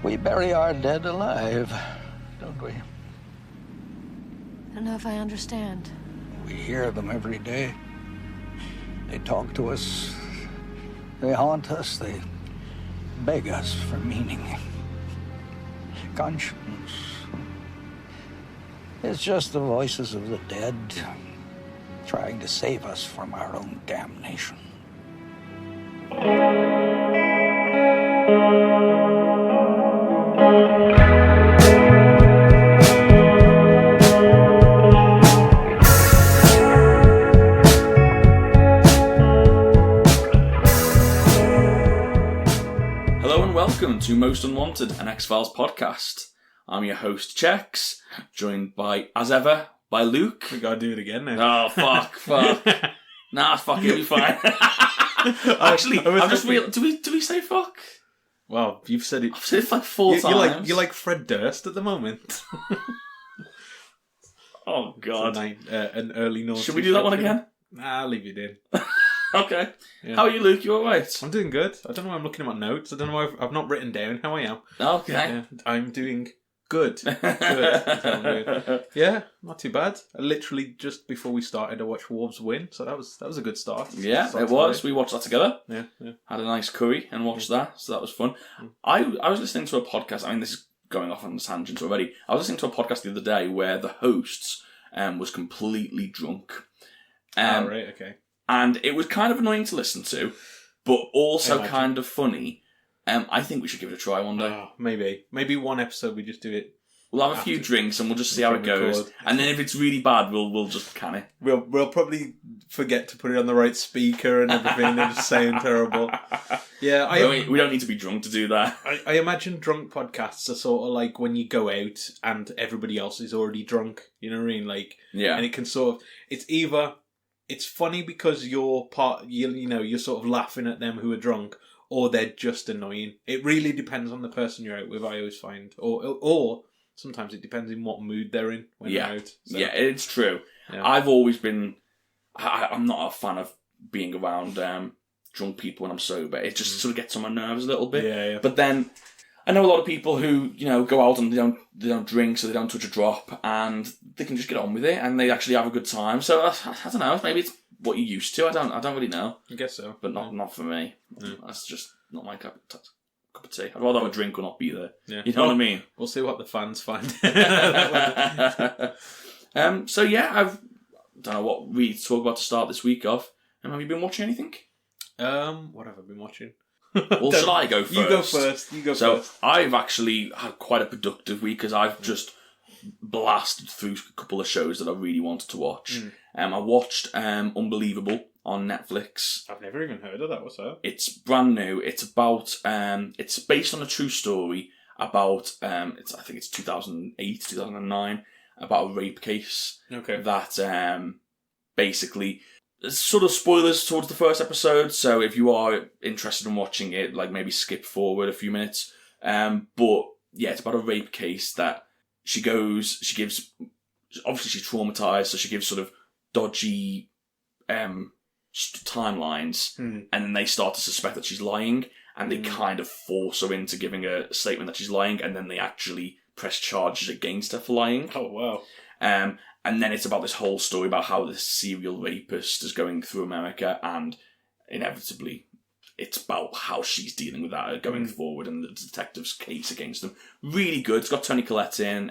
We bury our dead alive, don't we? I don't know if I understand. We hear them every day. They talk to us. They haunt us. They beg us for meaning. Conscience. It's just the voices of the dead trying to save us from our own damnation. Welcome to Most Unwanted, an X-Files podcast. I'm your host, Chex, joined by, as ever, by Luke. We gotta do it again now. Oh, fuck. Nah, fuck it, it'll be fine. Actually, I've just realised, do we say fuck? Well, you've said it. I've said it like four times. You're like Fred Durst at the moment. Oh, God. An early naughty. Should we do that one again? Nah, I'll leave it in. Okay. Yeah. How are you, Luke? You alright? I'm doing good. I don't know why I'm looking at my notes. I don't know why I've not written down how I am. Okay. Yeah, I'm doing good. Yeah, not too bad. I literally, just before we started, I watched Wolves win, so that was a good start. Yeah, it was. We watched that together. Yeah. Had a nice curry and watched that, so that was fun. I was listening to a podcast. I mean, this is going off on tangents already. I was listening to a podcast the other day where the hosts was completely drunk. Oh, right, okay. And it was kind of annoying to listen to, but also kind of funny. I think we should give it a try one day. Oh, maybe one episode we just do it. We'll have a few drinks and we'll just see how it goes. And then if it's really bad, we'll just can it. We'll probably forget to put it on the right speaker and everything and just sound terrible. Yeah, we don't need to be drunk to do that. I imagine drunk podcasts are sort of like when you go out and everybody else is already drunk. You know what I mean? Like, yeah. And it can sort of, it's either it's funny because you're you're sort of laughing at them who are drunk, or they're just annoying. It really depends on the person you're out with, I always find. Or sometimes it depends in what mood they're in when they're out. So. Yeah, it's true. Yeah. I've always been... I'm not a fan of being around drunk people when I'm sober. It just sort of gets on my nerves a little bit. Yeah. But then, I know a lot of people who, go out and they don't drink, so they don't touch a drop, and they can just get on with it, and they actually have a good time. So, I don't know, maybe it's what you're used to. I don't really know. I guess so. But not for me. Yeah. That's just not my cup of tea. I'd rather have a drink or not be there. Yeah. You know what I mean? We'll see what the fans find. So yeah, I don't know what we talk about to start this week off. Have you been watching anything? What have I been watching? Well, shall I go first? You go first. So I've actually had quite a productive week because I've just blasted through a couple of shows that I really wanted to watch. I watched Unbelievable on Netflix. I've never even heard of that. What's that? It's brand new. It's about it's based on a true story about I think it's 2008, 2009, about a rape case. Okay. That basically, sort of spoilers towards the first episode, so if you are interested in watching it, like maybe skip forward a few minutes. But yeah, it's about a rape case that she gives, obviously she's traumatized, so she gives sort of dodgy timelines, and then they start to suspect that she's lying, and they kind of force her into giving a statement that she's lying, and then they actually press charges against her for lying. Oh, wow. And then it's about this whole story about how this serial rapist is going through America, and inevitably it's about how she's dealing with that going forward, and the detective's case against them. Really good. It's got Toni Collette in.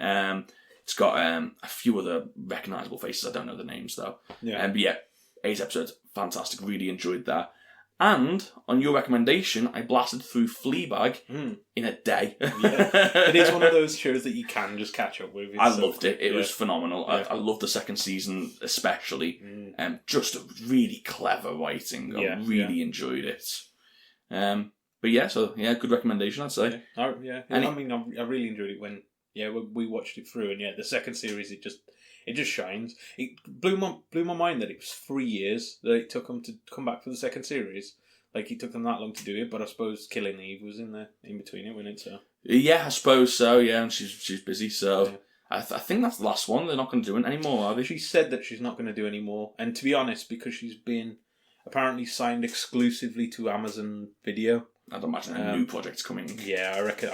It's got a few other recognisable faces. I don't know the names though. Yeah. But yeah, 8 episodes. Fantastic. Really enjoyed that. And on your recommendation, I blasted through Fleabag in a day. Yeah. It is one of those shows that you can just catch up with. I loved it. It was phenomenal. Yeah. I loved the second season especially. Just a really clever writing. I really enjoyed it. But yeah, good recommendation, I'd say. Yeah. I mean, I really enjoyed it when we watched it through, and the second series it just shines. It blew my mind that it was 3 years that it took them to come back for the second series. Like, it took them that long to do it, but I suppose Killing Eve was in between it, wasn't it? So yeah, I suppose so. Yeah, and she's busy, so. Yeah. I think that's the last one. They're not going to do it anymore, are they? She said that she's not going to do any more, and to be honest, because she's been apparently signed exclusively to Amazon Video, I'd imagine a new project's coming. Yeah, I reckon.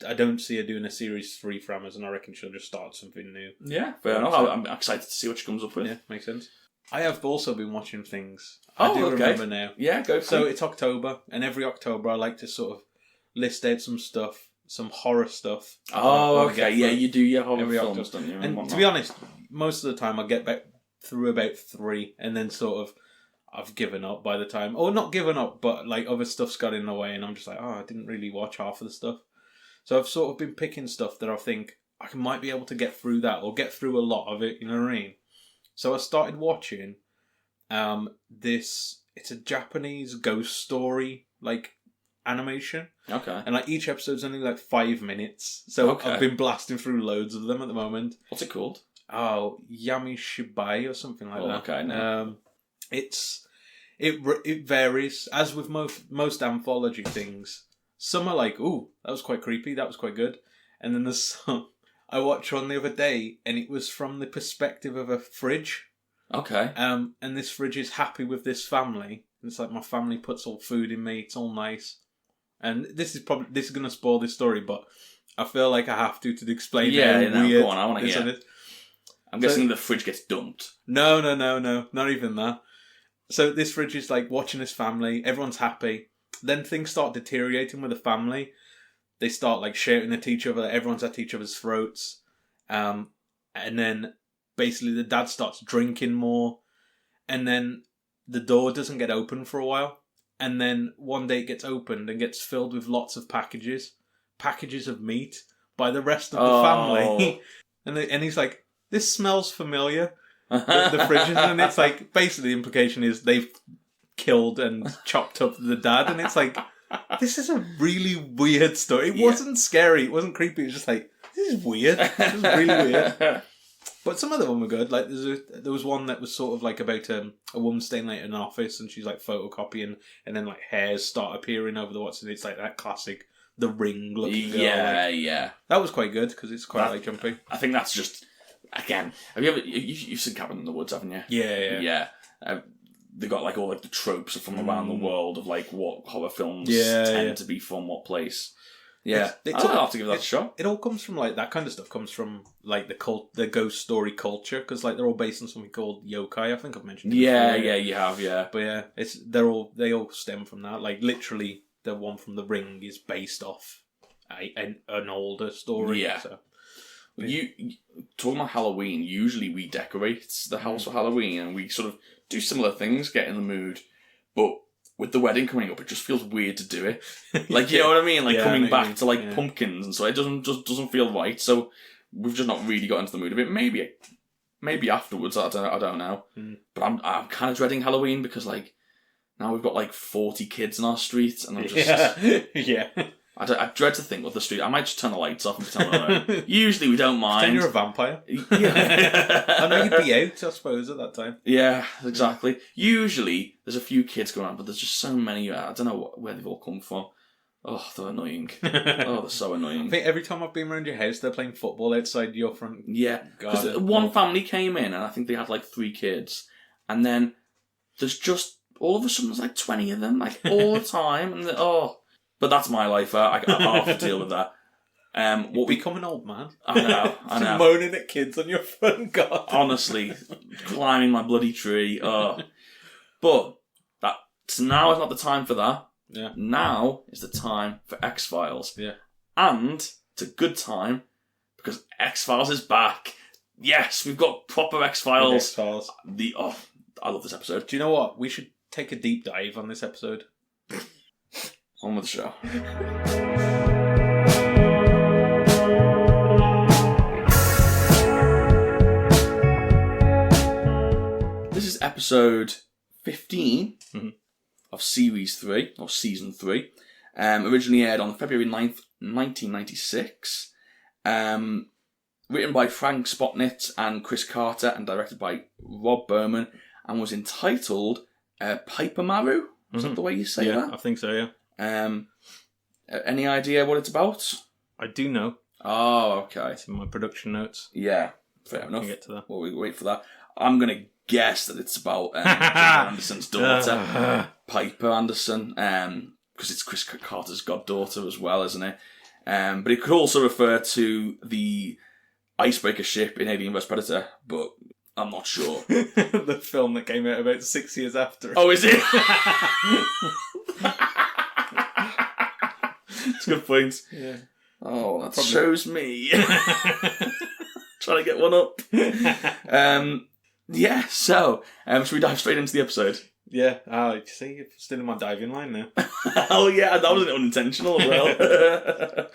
I don't see her doing a series 3 for Amazon. I reckon she'll just start something new. Yeah, fair enough. I'm excited to see what she comes up with. Yeah, makes sense. I have also been watching things. Oh, I do okay. remember now. Yeah, go for So it. it's October, and every October I like to sort of list out some stuff, some horror stuff. Oh, okay. Yeah, you do your horror every films, October. don't you? And to be honest, most of the time I get back through about 3, and then sort of I've given up by the time, or not given up, but like other stuff's got in the way, and I'm just like, oh, I didn't really watch half of the stuff. So I've sort of been picking stuff that I think I might be able to get through that, or get through a lot of it, you know what I mean? So I started watching this, it's a Japanese ghost story, like, animation. Okay. And like each episode's only like 5 minutes. So I've been blasting through loads of them at the moment. What's it called? Oh, Yami Shibai or something like that. Okay, no. It varies, as with most anthology things. Some are like, ooh, that was quite creepy, that was quite good. And then there's some I watched one the other day, and it was from the perspective of a fridge. Okay. And this fridge is happy with this family. And it's like, my family puts all food in me, it's all nice. And this is going to spoil this story, but I feel like I have to explain how weird go on, I want to hear. I'm guessing the fridge gets dumped. No, not even that. So this fridge is like watching this family, everyone's happy. Then things start deteriorating with the family. They start like shouting at each other, everyone's at each other's throats. And then basically the dad starts drinking more. And then the door doesn't get open for a while. And then one day it gets opened and gets filled with lots of packages of meat by the rest of the family. And he's like, this smells familiar. The fridges, and it's like, basically the implication is they've killed and chopped up the dad, and it's like, this is a really weird story. It wasn't scary, it wasn't creepy, it was just like, this is weird. This is really weird. But some of them were good. Like there was one that was sort of like about a woman staying late in an office, and she's like photocopying, and then like hairs start appearing over the and it's like that classic The Ring looking girl. Yeah. That was quite good because it's quite like jumpy. I think that's just, again, have you ever you've seen Cabin in the Woods, haven't you? Yeah. They got like all like the tropes from around the world of like what horror films tend to be from what place. Yeah, I'll have to give that a shot. It all comes from like that kind of stuff. Comes from like the ghost story culture, because like they're all based on something called yokai. I think I've mentioned it before. Yeah, you have. Yeah, but yeah, they all stem from that. Like literally, the one from The Ring is based off an older story. Yeah. So. You talking about Halloween? Usually we decorate the house for Halloween, and we sort of do similar things, get in the mood. But with the wedding coming up, it just feels weird to do it. Like, you know what I mean? Like coming back to like pumpkins, and so it doesn't feel right. So we've just not really got into the mood of it. Maybe afterwards. I don't know. But I'm kind of dreading Halloween because like now we've got like 40 kids in our street, and I'm just I dread to think of the street. I might just turn the lights off and pretend I don't. Usually we don't mind. Pretend you're a vampire. Yeah. I know you'd be out, I suppose, at that time. Yeah, exactly. Usually there's a few kids going around, but there's just so many. I don't know where they've all come from. Oh, they're annoying. They're so annoying. I think every time I've been around your house, they're playing football outside your front. Yeah, because one family came in, and I think they had like 3 kids, and then there's just all of a sudden there's like 20 of them, like all the time, and but that's my life. I'll have to deal with that. What become an old man? I know. Just moaning at kids on your front garden. Honestly, climbing my bloody tree. But now is not the time for that. Yeah. Now is the time for X-Files. Yeah. And it's a good time because X-Files is back. Yes, we've got proper X-Files. X-Files. I love this episode. Do you know what? We should take a deep dive on this episode. On with the show. This is episode 15 of Series 3, or Season 3. Originally aired on February 9th, 1996. Written by Frank Spotnitz and Chris Carter, and directed by Rob Berman, and was entitled Piper Maru? Is that the way you say that? I think so, yeah. Any idea what it's about? I do know. Oh, okay. It's in my production notes. Yeah, fair enough. We'll get to that. Well, we wait for that. I'm going to guess that it's about Gillian Anderson's daughter, Piper Anderson, because it's Chris Carter's goddaughter as well, isn't it? But it could also refer to the icebreaker ship in Alien vs Predator, but I'm not sure. The film that came out about 6 years after. Oh, is it? It's a good point. Yeah. Oh, that shows me. Trying to get one up. Yeah, so, should we dive straight into the episode? Yeah. You see, you're still in my diving line now. Oh, yeah, that wasn't unintentional as well.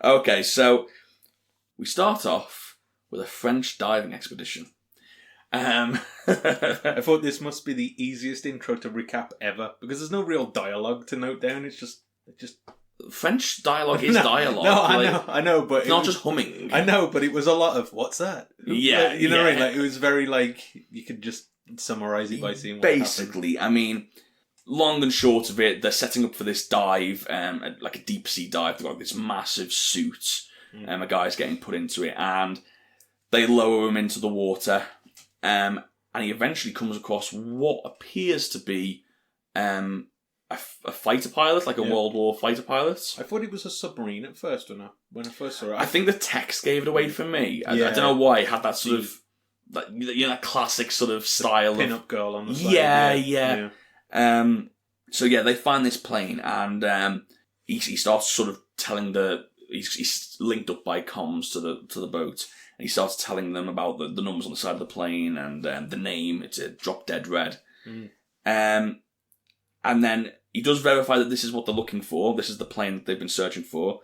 Okay, so we start off with a French diving expedition. I thought this must be the easiest intro to recap ever, because there's no real dialogue to note down. It's just French dialogue is dialogue. No, I know, but it's not just humming. I know, but it was a lot of what's that? Yeah, you know what I mean. Like, it was very you could just summarize it by seeing what basically. happened. I mean, long and short of it, they're setting up for this dive, like a deep sea dive. They've got this massive suit, a guy's getting put into it, and they lower him into the water. And he eventually comes across what appears to be a fighter pilot, like a World War fighter pilot. I thought it was a submarine at first when I first saw it. I think the text gave it away for me. I don't know why it had that sort of, that classic sort of style pin-up girl on the side. Yeah. So they find this plane, and he starts sort of telling he's linked up by comms to the boat. And he starts telling them about the numbers on the side of the plane and the name. It's a Drop Dead Red. And then he does verify that this is what they're looking for. This is the plane that they've been searching for.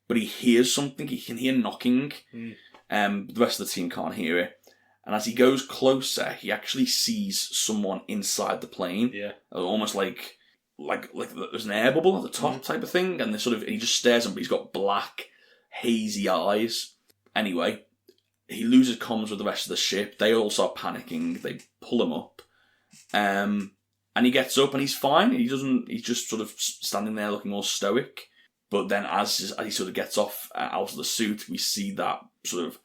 But he hears something. He can hear knocking. The rest of the team can't hear it. And as he goes closer, he actually sees someone inside the plane. Yeah. Almost like there's an air bubble at the top type of thing. And he just stares at him, but he's got black, hazy eyes. Anyway, he loses comms with the rest of the ship. They all start panicking. They pull him up. And he gets up and he's fine. He's just sort of standing there looking all stoic. But then as he sort of gets off out of the suit, we see that sort of,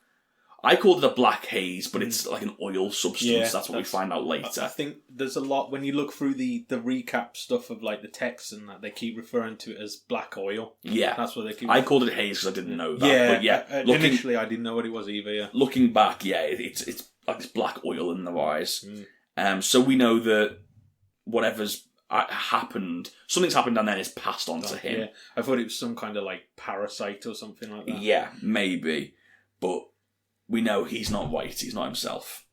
I called it a black haze, but it's like an oil substance. Yeah, that's what we find out later. I think there's a lot, when you look through the recap stuff of like the text and that, they keep referring to it as black oil. Yeah. That's what they keep. I called it haze because I didn't know that. Yeah. But initially I didn't know what it was either, yeah. Looking back, it's like this black oil in their eyes. So we know that whatever's happened, something's happened and then it's passed on to him. Yeah. I thought it was some kind of like parasite or something like that. Yeah, maybe. But we know he's not white, he's not himself.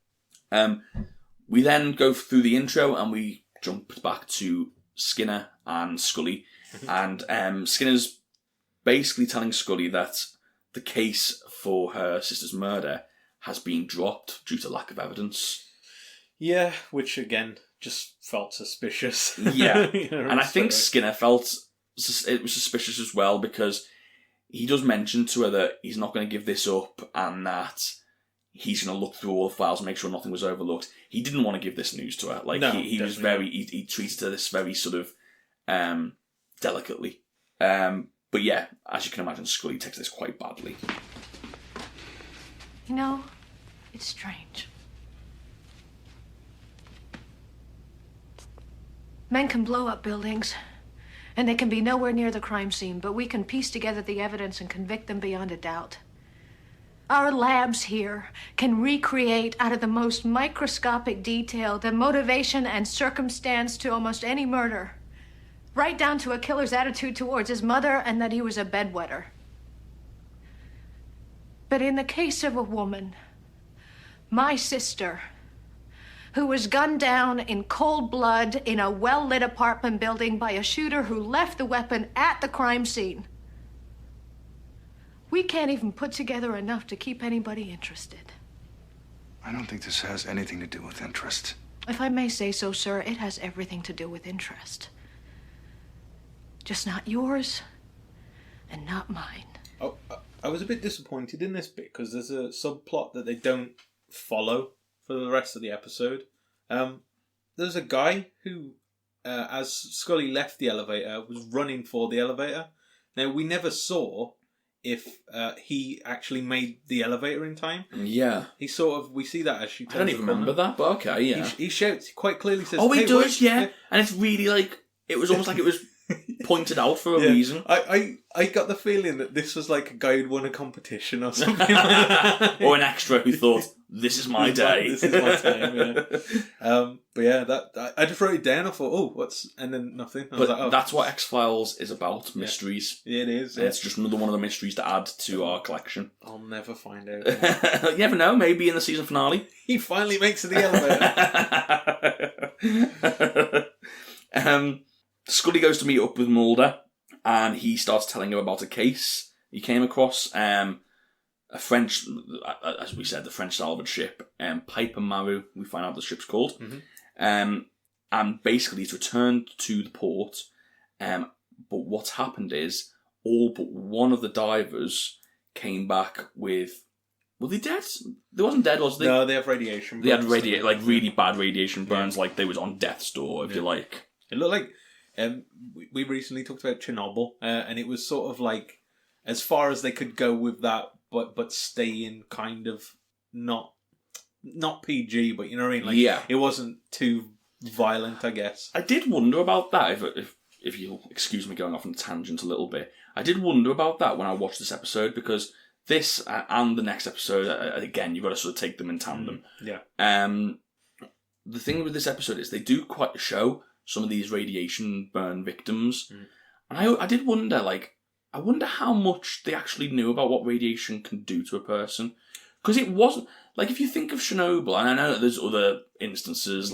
We then go through the intro and we jump back to Skinner and Scully. And Skinner's basically telling Scully that the case for her sister's murder has been dropped due to lack of evidence. Yeah, which again just felt suspicious. Yeah, and I think Skinner felt it was suspicious as well because he does mention to her that he's not going to give this up and that he's going to look through all the files and make sure nothing was overlooked. He didn't want to give this news to her. Like he was he treated her this very sort of delicately. But yeah, as you can imagine, Scully takes this quite badly. You know, it's strange. Men can blow up buildings, and they can be nowhere near the crime scene, but we can piece together the evidence and convict them beyond a doubt. Our labs here can recreate out of the most microscopic detail the motivation and circumstance to almost any murder, right down to a killer's attitude towards his mother and that he was a bedwetter. But in the case of a woman, my sister, who was gunned down in cold blood in a well-lit apartment building by a shooter who left the weapon at the crime scene, we can't even put together enough to keep anybody interested. I don't think this has anything to do with interest. If I may say so, sir, it has everything to do with interest. Just not yours and not mine. Oh, I was a bit disappointed in this bit because there's a subplot that they don't follow for the rest of the episode. There's a guy who, as Scully left the elevator, was running for the elevator. Now, we never saw if he actually made the elevator in time. Yeah. We see that as she turns I don't even remember that, but okay, yeah. He shouts, he quite clearly says, oh, he hey, does, yeah. And it's really like, it was almost like it was pointed out for a reason. I got the feeling that this was like a guy who'd won a competition or something like that. Or an extra who thought, this is my day. This is my time, yeah. But yeah, I just wrote it down. I thought, oh, what's... And then nothing. I was like, oh. That's what X-Files is about, mysteries. Yeah, it is. Yeah. It's just another one of the mysteries to add to our collection. I'll never find out. You never know, maybe in the season finale. He finally makes it the elevator. Scully goes to meet up with Mulder, and he starts telling him about a case he came across. A French, as we said, the French salvage ship, Piper Maru, we find out the ship's called. Mm-hmm. And basically it's returned to the port. But what's happened is all but one of the divers came back with... Were they dead? They wasn't dead, was they? No, they have radiation burns. They had really bad radiation burns, like they was on death's door, if you like. It looked like... we recently talked about Chernobyl, and it was sort of like, as far as they could go with that, but stay in kind of not PG, but you know what I mean? Like, it wasn't too violent, I guess. I did wonder about that, if you'll excuse me going off on a tangent a little bit. I did wonder about that when I watched this episode, because this and the next episode, again, you've got to sort of take them in tandem. Yeah. The thing with this episode is they do quite show some of these radiation burn victims. And I did wonder, I wonder how much they actually knew about what radiation can do to a person. Because it wasn't... if you think of Chernobyl, and I know that there's other instances,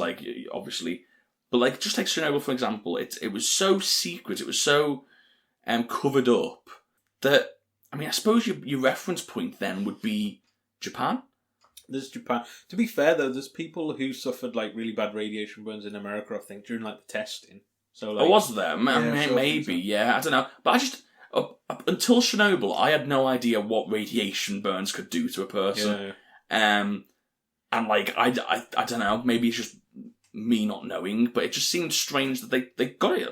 obviously, but, just take Chernobyl, for example, it was so secret, it was so covered up, that, I suppose your reference point then would be Japan. There's Japan. To be fair, though, there's people who suffered, really bad radiation burns in America, I think, during, the testing. So, was there? Maybe, yeah, I don't know. But I just... until Chernobyl, I had no idea what radiation burns could do to a person. Yeah. And I don't know, maybe it's just me not knowing, but it just seemed strange that they got it.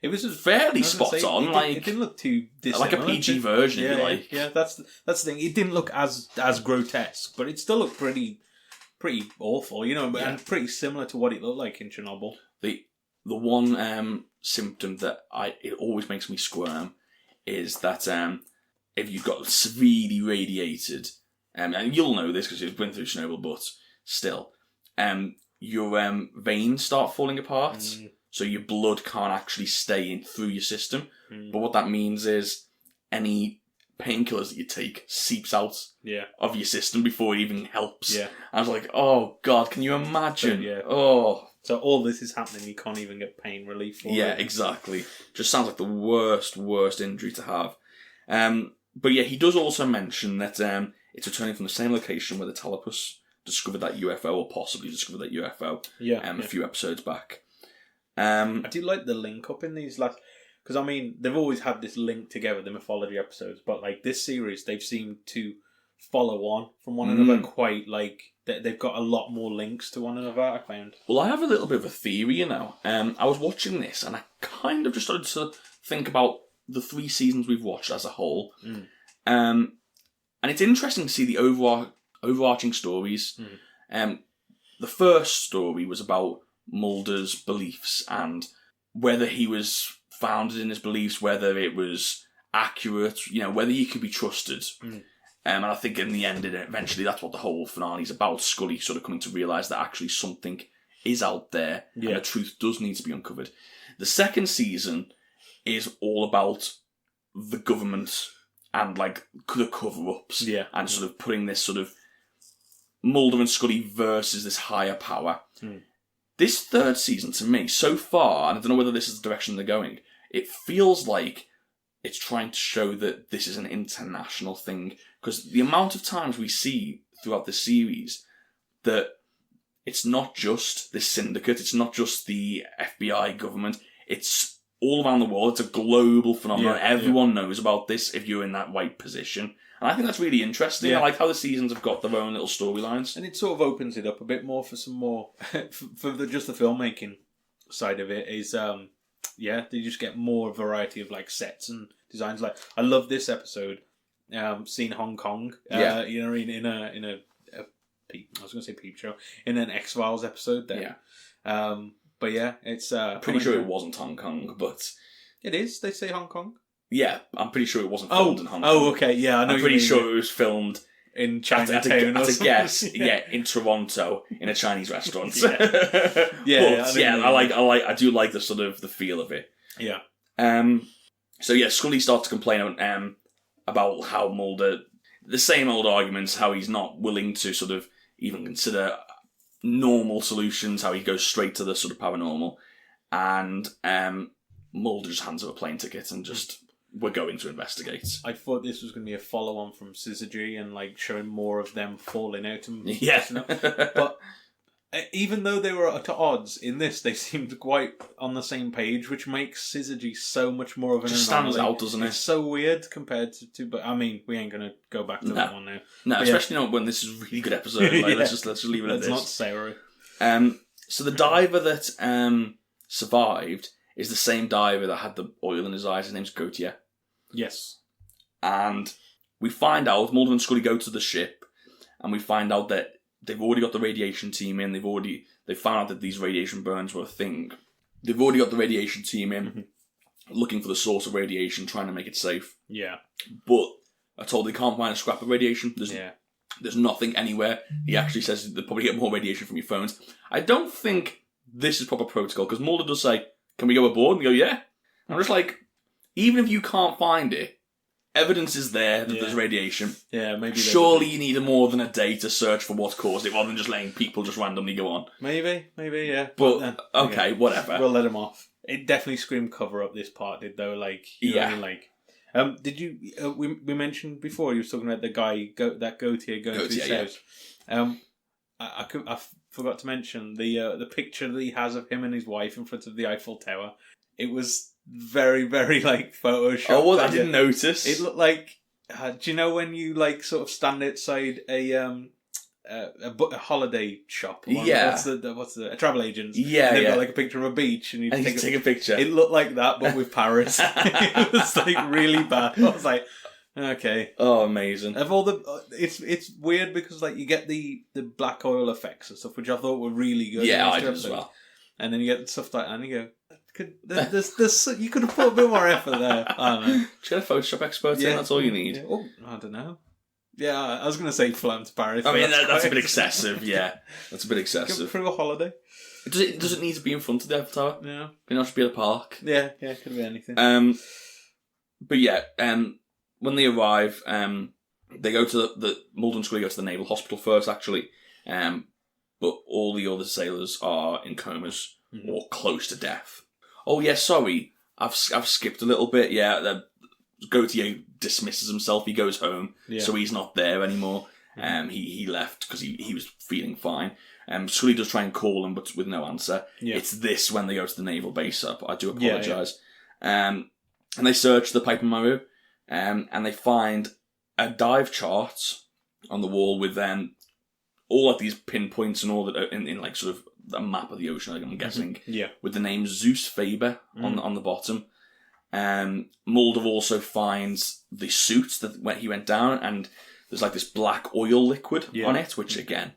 It was fairly spot on. It didn't look too dissimilar. Like a PG version, if you like. Yeah, that's the thing. It didn't look as grotesque, but it still looked pretty awful, and pretty similar to what it looked like in Chernobyl. The one symptom that it always makes me squirm is that if you've got severely radiated, and you'll know this because you've been through Chernobyl, but still, your veins start falling apart, so your blood can't actually stay in through your system. But what that means is any painkillers that you take seeps out of your system before it even helps. Yeah. I was like, oh God, can you imagine? So all this is happening, you can't even get pain relief for it. Yeah, exactly. Just sounds like the worst injury to have. But yeah, he does also mention that it's returning from the same location where the Talipus discovered that UFO, or possibly discovered that UFO, a few episodes back. I do like the link up in these last... Because, they've always had this link together, the mythology episodes, but, this series, they've seemed to follow on from one another quite, they've got a lot more links to one another, I found. Well, I have a little bit of a theory, I was watching this, and I kind of just started to think about the 3 seasons we've watched as a whole. And it's interesting to see the overarching stories. The first story was about Mulder's beliefs and whether he was founded in his beliefs, whether it was accurate, whether he could be trusted. And I think in the end, eventually, that's what the whole finale is about. Scully sort of coming to realise that actually something is out there and the truth does need to be uncovered. The second season is all about the government and the cover-ups and sort of putting this sort of Mulder and Scully versus this higher power. This third season, to me, so far, and I don't know whether this is the direction they're going, it feels like it's trying to show that this is an international thing. Because the amount of times we see throughout the series that it's not just this syndicate, it's not just the FBI government, it's all around the world, it's a global phenomenon. Everyone knows about this if you're in that right position. And I think that's really interesting. I like how the seasons have got their own little storylines. And it sort of opens it up a bit more for some more, just the filmmaking side of it is, they just get more variety of sets and designs. I love this episode, seeing Hong Kong, in a I was going to say peep show, in an X-Files episode there. But yeah, it's... pretty sure it wasn't Hong Kong, but... It is. They say Hong Kong. Yeah, I'm pretty sure it wasn't filmed in Hong Kong. Oh, okay. Yeah, I know. I'm pretty sure it was filmed in Chinatown. At a guess, in Toronto, in a Chinese restaurant. Yeah. I do like the sort of the feel of it. Yeah. So yeah, Scully starts to complain about how Mulder, the same old arguments, how he's not willing to sort of even consider normal solutions, how he goes straight to the sort of paranormal, and Mulder just hands her a plane ticket and just, we're going to investigate. I thought this was going to be a follow-on from Syzygy and like showing more of them falling out and but even though they were at odds in this, they seemed quite on the same page, which makes Syzygy so much more of an just anomaly. Stands out, doesn't it? It's so weird compared to but I mean, we ain't going to go back to that one now. No, but especially not when this is a really good episode. Like, let's just leave it at this. It's not Sarah. So the diver that survived is the same diver that had the oil in his eyes. His name's Gautier. Yes. And we find out, Mulder and Scully go to the ship, and we find out that they've already got the radiation team in. They found out that these radiation burns were a thing. They've already got the radiation team in, looking for the source of radiation, trying to make it safe. Yeah. But are told they can't find a scrap of radiation. There's nothing anywhere. He actually says they'll probably get more radiation from your phones. I don't think this is proper protocol, because Mulder does say, can we go aboard? And we go, yeah. And I'm just like, even if you can't find it, evidence is there that there's radiation. Yeah, maybe. Surely you need more than a day to search for what caused it, rather than just letting people just randomly go on. Maybe, yeah. But okay, whatever. We'll let him off. It definitely screamed cover up. This part did though. Like, you know what I mean? Like, did you? We mentioned before. You were talking about the guy that Gautier going to his house. I forgot to mention the picture that he has of him and his wife in front of the Eiffel Tower. It was very, very like Photoshop. Oh, well, I didn't notice. It looked like. Do you know when you like sort of stand outside a holiday shop? Yeah. What's the a travel agent? Yeah, and they've got like a picture of a beach, and you take a picture. It looked like that, but with Paris. It was like really bad. I was like, okay. Oh, amazing. Of all the, it's weird because like you get the black oil effects and stuff, which I thought were really good. Yeah, I did as well. And then you get stuff like that, and you go, you could have put a bit more effort there. I don't know. Just get a Photoshop expert in, that's all you need. Yeah. Oh, I don't know. Yeah, I was going to say flown to Paris. I mean, that's a bit excessive, yeah. That's a bit excessive. Through a holiday. Does it need to be in front of the Eiffel Tower? No. Can it not just be at a park? Yeah, it could be anything. But yeah, when they arrive, they go to Mulder and Scully go to the Naval Hospital first, actually. But all the other sailors are in comas or close to death. Oh yeah, sorry, I've skipped a little bit. Yeah, Gautier dismisses himself. He goes home, so he's not there anymore. He left because he was feeling fine. Scully does try and call him, but with no answer. Yeah. It's this when they go to the naval base up. I do apologise. And they search the Piper Maru, and they find a dive chart on the wall with all of these pinpoints and all that in like sort of a map of the ocean, I'm guessing. Yeah. With the name Zeus Faber on the bottom. Mulder also finds the suit that he went down, and there's like this black oil liquid on it, which again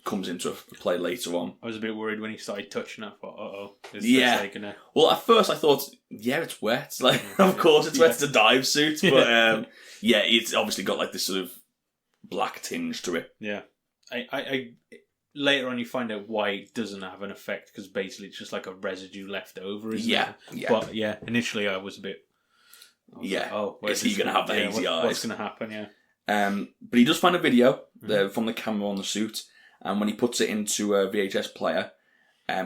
comes into play later on. I was a bit worried when he started touching it. I thought, well, at first I thought, it's wet. Like, of course it's wet. It's a dive suit, but it's obviously got like this sort of black tinge to it. Yeah, I later on you find out why it doesn't have an effect, because basically it's just like a residue left over, isn't it? Yeah. But initially I was a bit... is he going to have the hazy eyes? What's going to happen, but he does find a video from the camera on the suit, and when he puts it into a VHS player,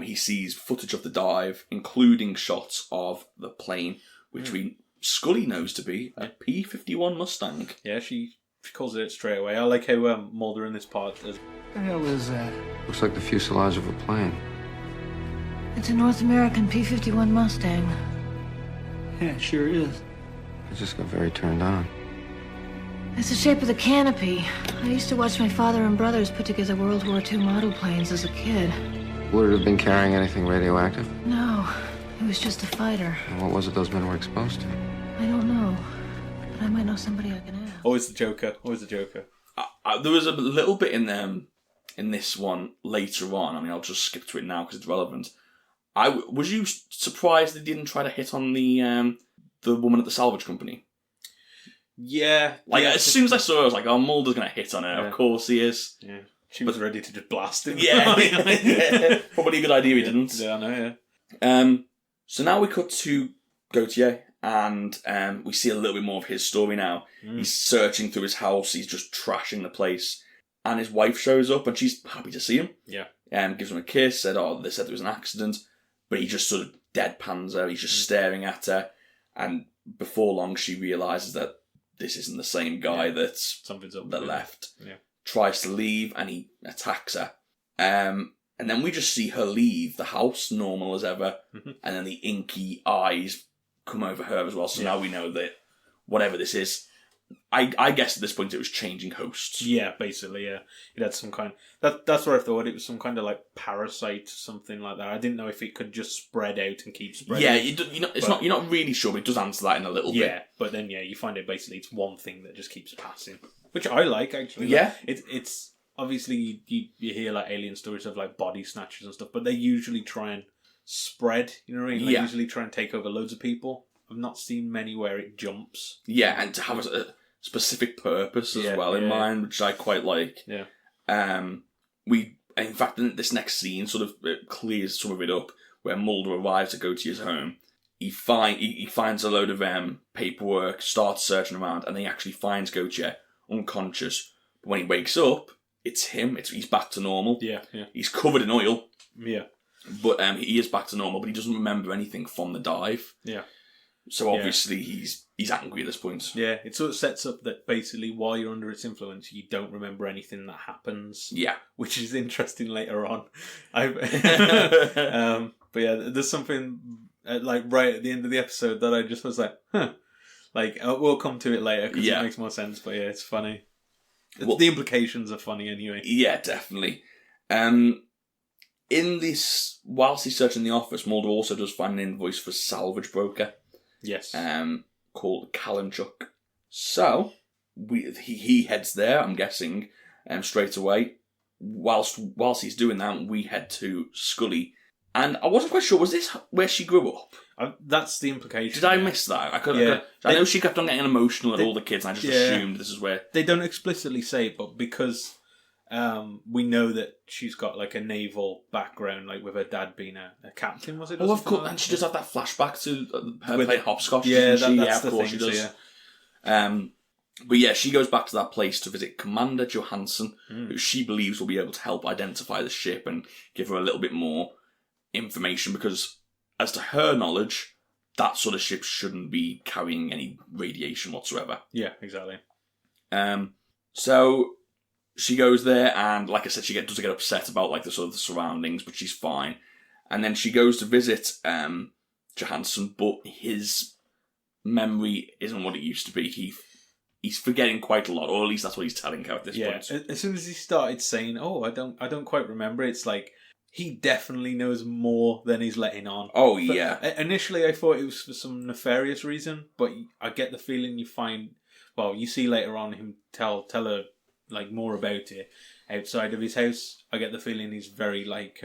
he sees footage of the dive, including shots of the plane, which Scully knows to be a P-51 Mustang. Yeah, she calls it straight away. I like how Mulder in this part is... What the hell is that? Looks like the fuselage of a plane. It's a North American P-51 Mustang. Yeah, it sure is. I just got very turned on. It's the shape of the canopy. I used to watch my father and brothers put together World War II model planes as a kid. Would it have been carrying anything radioactive? No, it was just a fighter. And what was it those men were exposed to? I don't know, but I might know somebody I can ask. Always the Joker. There was a little bit in this one later on. I mean, I'll just skip to it now because it's relevant. Was you surprised they didn't try to hit on the woman at the salvage company? Yeah. Like, as soon as I saw her, I was like, oh, Mulder's going to hit on her. Yeah. Of course he is. Yeah. She was ready to just blast him. Yeah. Probably a good idea he didn't. Yeah, I know, yeah. So now we cut to Gautier, and we see a little bit more of his story now. He's searching through his house, he's just trashing the place, and his wife shows up, and she's happy to see him. Yeah. Gives him a kiss, they said there was an accident, but he just sort of deadpans her, he's just staring at her, and before long she realises that this isn't the same guy Something's up that left. Yeah. Tries to leave, and he attacks her. And then we just see her leave the house, normal as ever, and then the inky eyes come over her as well, so now we know that whatever this is, I guess at this point it was changing hosts. Yeah, basically, yeah. It had some kind... That's what I thought. It was some kind of, like, parasite, something like that. I didn't know if it could just spread out and keep spreading. Yeah, you're not really sure, but it does answer that in a little bit. Yeah, but then, you find it basically it's one thing that just keeps passing. Which I like, actually. Yeah. Like, it's... Obviously, you hear, like, alien stories of, like, body snatchers and stuff, but they usually try and spread, you know what I mean? They usually try and take over loads of people. I've not seen many where it jumps. Yeah, and to have a specific purpose as well in mind, which I quite like. Yeah. In fact, this next scene sort of clears some of it up, where Mulder arrives at Gautier's home. He finds a load of paperwork, starts searching around, and he actually finds Gautier unconscious. But when he wakes up, it's him. He's back to normal. Yeah. He's covered in oil. Yeah. But he is back to normal, but he doesn't remember anything from the dive. Yeah. So obviously he's angry at this point. Yeah, it sort of sets up that basically while you're under its influence, you don't remember anything that happens. Yeah. Which is interesting later on. But yeah, there's something like right at the end of the episode that I just was like, huh. Like, we'll come to it later because it makes more sense, but yeah, it's funny. The implications are funny anyway. Yeah, definitely. In this, whilst he's searching the office, Mulder also does find an invoice for salvage broker. Yes. Called Kalinchuk. So he heads there, I'm guessing, straight away. Whilst he's doing that, we head to Scully. And I wasn't quite sure, was this where she grew up? That's the implication. Did I miss that? I know she kept on getting emotional at all the kids, and I just assumed this is where... They don't explicitly say it, but because we know that she's got like a naval background, like with her dad being a captain, was it? Oh, of course, and she does have that flashback to her playing hopscotch. Yeah, that's of course she does. Yeah. But yeah, she goes back to that place to visit Commander Johansson, who she believes will be able to help identify the ship and give her a little bit more information, because as to her knowledge, that sort of ship shouldn't be carrying any radiation whatsoever. Yeah, exactly. So she goes there, and like I said, she does get upset about like the sort of the surroundings, but she's fine. And then she goes to visit Johansson, but his memory isn't what it used to be. He's forgetting quite a lot, or at least that's what he's telling her at this point. As soon as he started saying, "Oh, I don't quite remember," it's like he definitely knows more than he's letting on. Oh, but yeah. Initially, I thought it was for some nefarious reason, but I get the feeling you see later on him tell her like more about it outside of his house. I get the feeling he's very like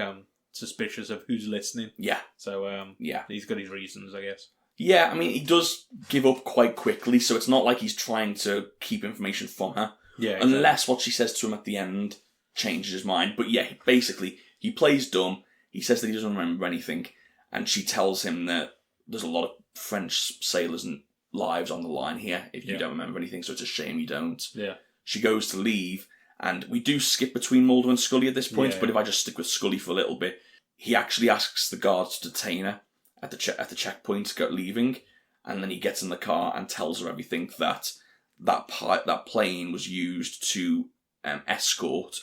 suspicious of who's listening. Yeah. So he's got his reasons, I guess. Yeah, I mean, he does give up quite quickly, so it's not like he's trying to keep information from her. Yeah. Exactly. Unless what she says to him at the end changes his mind. But yeah, basically, he plays dumb. He says that he doesn't remember anything, and she tells him that there's a lot of French sailors and lives on the line here if you don't remember anything, so it's a shame you don't. Yeah. She goes to leave, and we do skip between Mulder and Scully at this point, but if I just stick with Scully for a little bit, he actually asks the guards to detain her at the checkpoint to go leaving, and then he gets in the car and tells her everything that plane was used to escort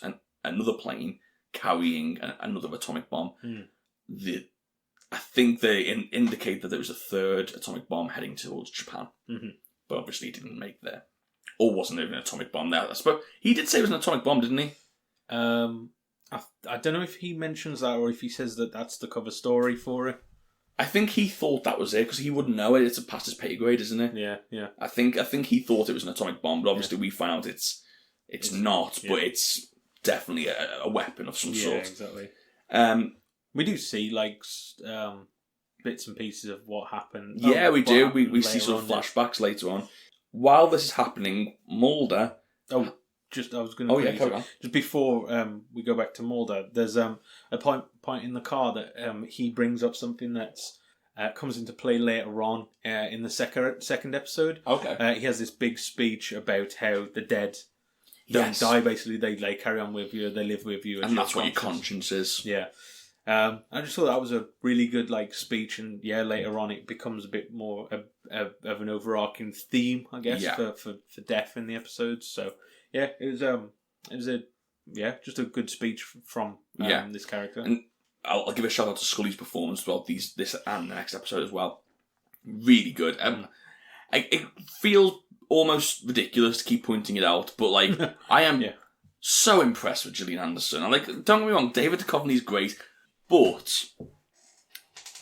another plane carrying another atomic bomb. I think they indicate that there was a third atomic bomb heading towards Japan, but obviously it didn't make there, or wasn't even an atomic bomb there. I suppose he did say it was an atomic bomb, didn't he? I don't know if he mentions that or if he says that that's the cover story for it. I think he thought that was it, because he wouldn't know it. It's a past his pay grade, isn't it? Yeah. I think he thought it was an atomic bomb, but obviously we found out it's not, but it's definitely a weapon of some sort. Yeah, exactly. We do see like bits and pieces of what happened. Yeah, we do. We later see some on, flashbacks later on. While this is happening, Mulder... I was going to. Oh yeah, carry on. Just before we go back to Mulder, there's a point in the car that he brings up something that's comes into play later on in the second episode. Okay. He has this big speech about how the dead don't die. Basically, they carry on with you, they live with you, and that's what your conscience is. Yeah. I just thought that was a really good speech, and later on it becomes a bit more of an overarching theme, I guess, for death in the episodes. So yeah, it was just a good speech from this character. And I'll give a shout out to Scully's performance throughout this and the next episode as well. Really good. It feels almost ridiculous to keep pointing it out, but I am so impressed with Gillian Anderson. Don't get me wrong, David Duchovny's great. But,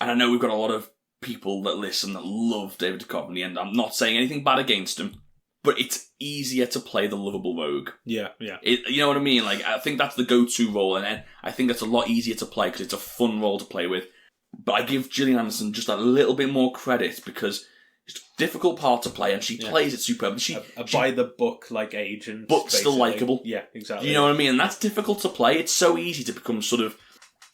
and I know we've got a lot of people that listen that love David Duchovny, and I'm not saying anything bad against him, but it's easier to play the lovable rogue. Yeah. You know what I mean? I think that's the go-to role, and then I think that's a lot easier to play because it's a fun role to play with. But I give Gillian Anderson just a little bit more credit because it's a difficult part to play, and she plays it superbly. She by the book agent, but basically. still likeable. Yeah, exactly. You know what I mean? And that's difficult to play. It's so easy to become sort of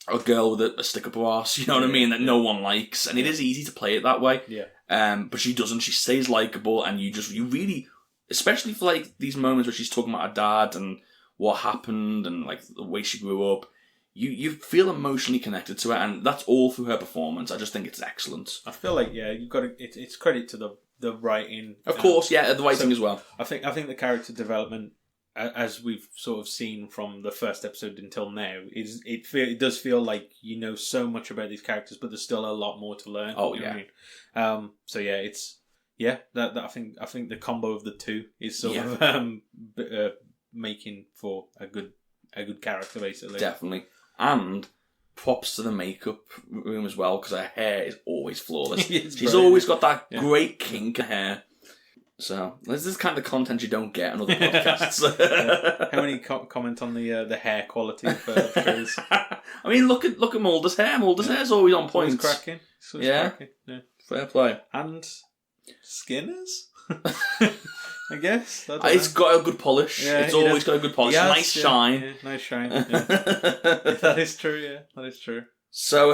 a girl with a stick up her arse, you know what I mean, that no one likes, and it is easy to play it that way. Yeah. But she doesn't. She stays likeable, and you really, especially for these moments where she's talking about her dad and what happened and the way she grew up, you feel emotionally connected to her, and that's all through her performance. I just think it's excellent. I feel you've got it's credit to the writing, of course, the writing as well. I think the character development, as we've sort of seen from the first episode until now, it does feel like you know so much about these characters, but there's still a lot more to learn. Oh, you know yeah. what I mean? So yeah, it's that I think the combo of the two is sort of making for a good character, basically. Definitely. And props to the makeup room as well, because her hair is always flawless. She's always got that great kink in her hair. So this is kind of content you don't get on other podcasts. How many comment on the hair quality of shows? I mean, look at Mulder's hair. Mulder's hair's always on point. It's cracking. Cracking. Yeah. Fair play. And Skinner's, I guess. It's got a good polish. Yeah, it's always got a good polish. Nice shine. Yeah, nice shine. Yeah. That is true. Yeah, that is true. So